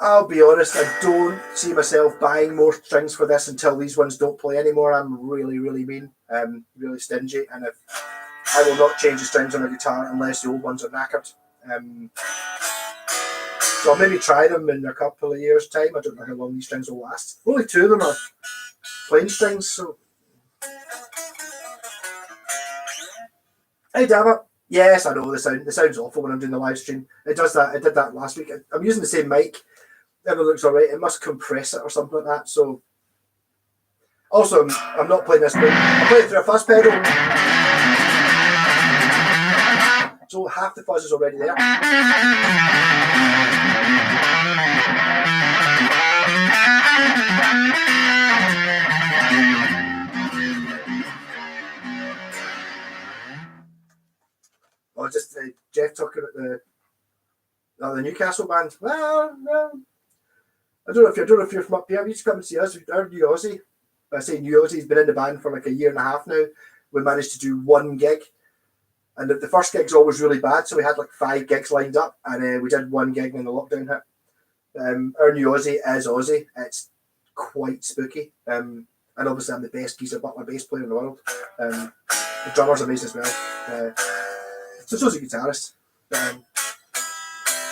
I'll be honest, I don't see myself buying more strings for this until these ones don't play anymore. I'm really, really mean, really stingy, and if I will not change the strings on a guitar unless the old ones are knackered. So I'll maybe try them in a couple of years' time. I don't know how long these strings will last. Only 2 of them are plain strings, so. Hey, damn it. Yes, I know the sound's awful when I'm doing the live stream. It does that. I did that last week. I'm using the same mic. Everything looks alright. It must compress it or something like that. So, also, I'm not playing this. I'm playing through a fuzz pedal. So half the fuzz is already there. Oh, just Jeff talking about the Newcastle band. Well, I don't know if you're from up here. You just come and see us. Our new Aussie. I say new Aussie. He's been in the band for like a year and a half now. We managed to do 1 gig, and the first gig's always really bad. So we had like 5 gigs lined up, and we did 1 gig when the lockdown hit. Our new Aussie is Aussie. It's quite spooky. And obviously I'm the best Geezer Butler bass player in the world. The drummer's amazing as well. So's a guitarist.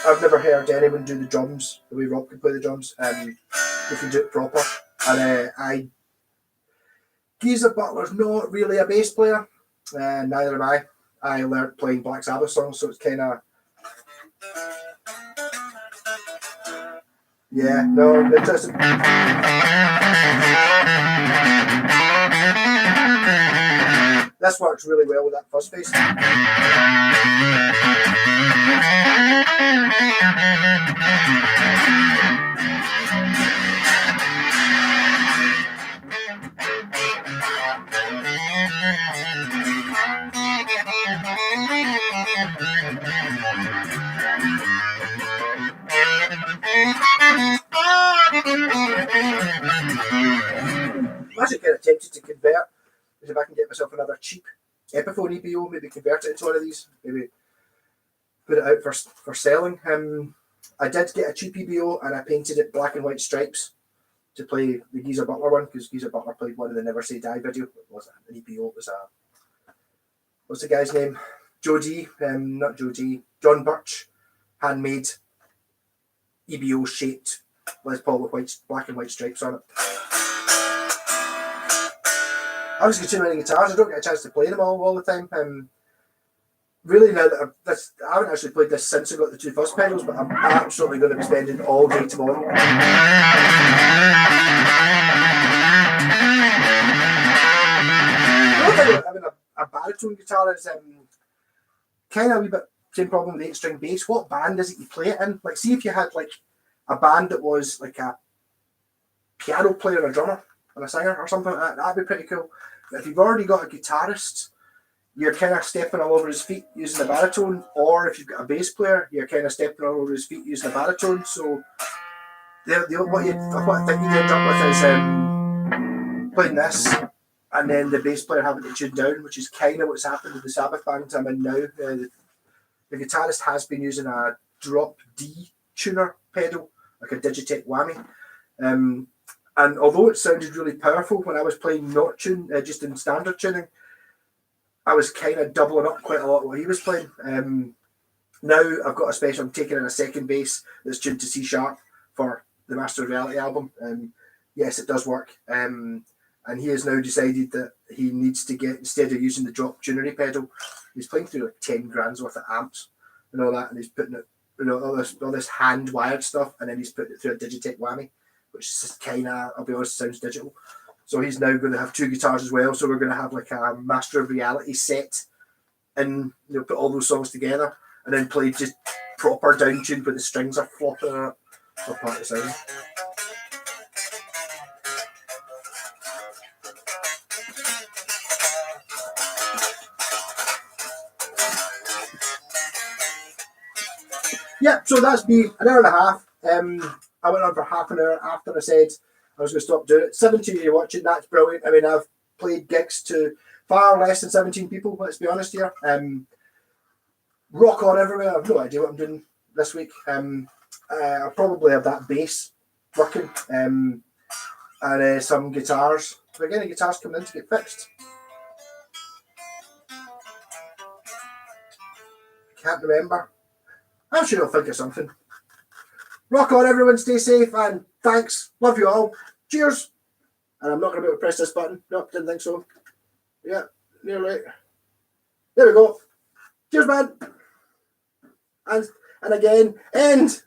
I've never heard anyone do the drums the way Rob can play the drums. He can do it proper. And Geezer Butler's not really a bass player. Neither am I. I learnt playing Black Sabbath songs, so it's kind of... Yeah, no, interesting. This works really well with that fuzz bass. I'm actually kind of tempted to convert, if I can get myself another cheap Epiphone EBO, maybe convert it into one of these, maybe put it out for selling. I did get a cheap EBO and I painted it black and white stripes to play the Geezer Butler one, because Geezer Butler played one of the Never Say Die video. It wasn't an EBO, it was what's the guy's name? Not Joe D. John Birch, handmade EBO shaped Les Paul with black and white stripes on it. I was got too many guitars. I don't get a chance to play them all the time. Really, now that I haven't actually played this since I got the 2 fuzz pedals, but I'm absolutely going to be spending all day tomorrow. having a baritone guitar is kind of a wee bit same problem with 8-string bass. What band is it you play it in? Like, see if you had like a band that was like a piano player, a drummer, and a singer or something like that, that'd be pretty cool. But if you've already got a guitarist, you're kind of stepping all over his feet using the baritone, or if you've got a bass player, you're kind of stepping all over his feet using the baritone. So what I think you'd end up with is playing this, and then the bass player having to tune down, which is kind of what's happened with the Sabbath bands I'm in now. The guitarist has been using a drop D tuner pedal, like a Digitech whammy. And although it sounded really powerful when I was playing not tune, just in standard tuning, I was kind of doubling up quite a lot what he was playing. Now I've got a special, I'm taking in a second bass that's tuned to C sharp for the Master of Reality album. Yes, it does work. And he has now decided that he needs to get, instead of using the drop tunery pedal, he's playing through like 10 grand's worth of amps and all that, and he's putting it, all this hand wired stuff, and then he's putting it through a Digitech whammy, which is kind of, I'll be honest, sounds digital. So he's now going to have 2 guitars as well. So we're going to have like a Master of Reality set, and put all those songs together, and then play just proper down tune, but the strings are flopping out for part of the sound. Yeah, so that's me, an hour and a half. I went on for half an hour after I said I was going to stop doing it. 17 of you watching, that's brilliant. I mean, I've played gigs to far less than 17 people, let's be honest here. Rock on everywhere. I've no idea what I'm doing this week. I'll probably have that bass working, and some guitars. But again, the guitars coming in to get fixed. Can't remember. I'm sure I'll think of something. Rock on, everyone. Stay safe, and thanks. Love you all. Cheers. And I'm not going to be able to press this button. Nope, didn't think so. Yeah, nearly. There we go. Cheers, man. And again, end.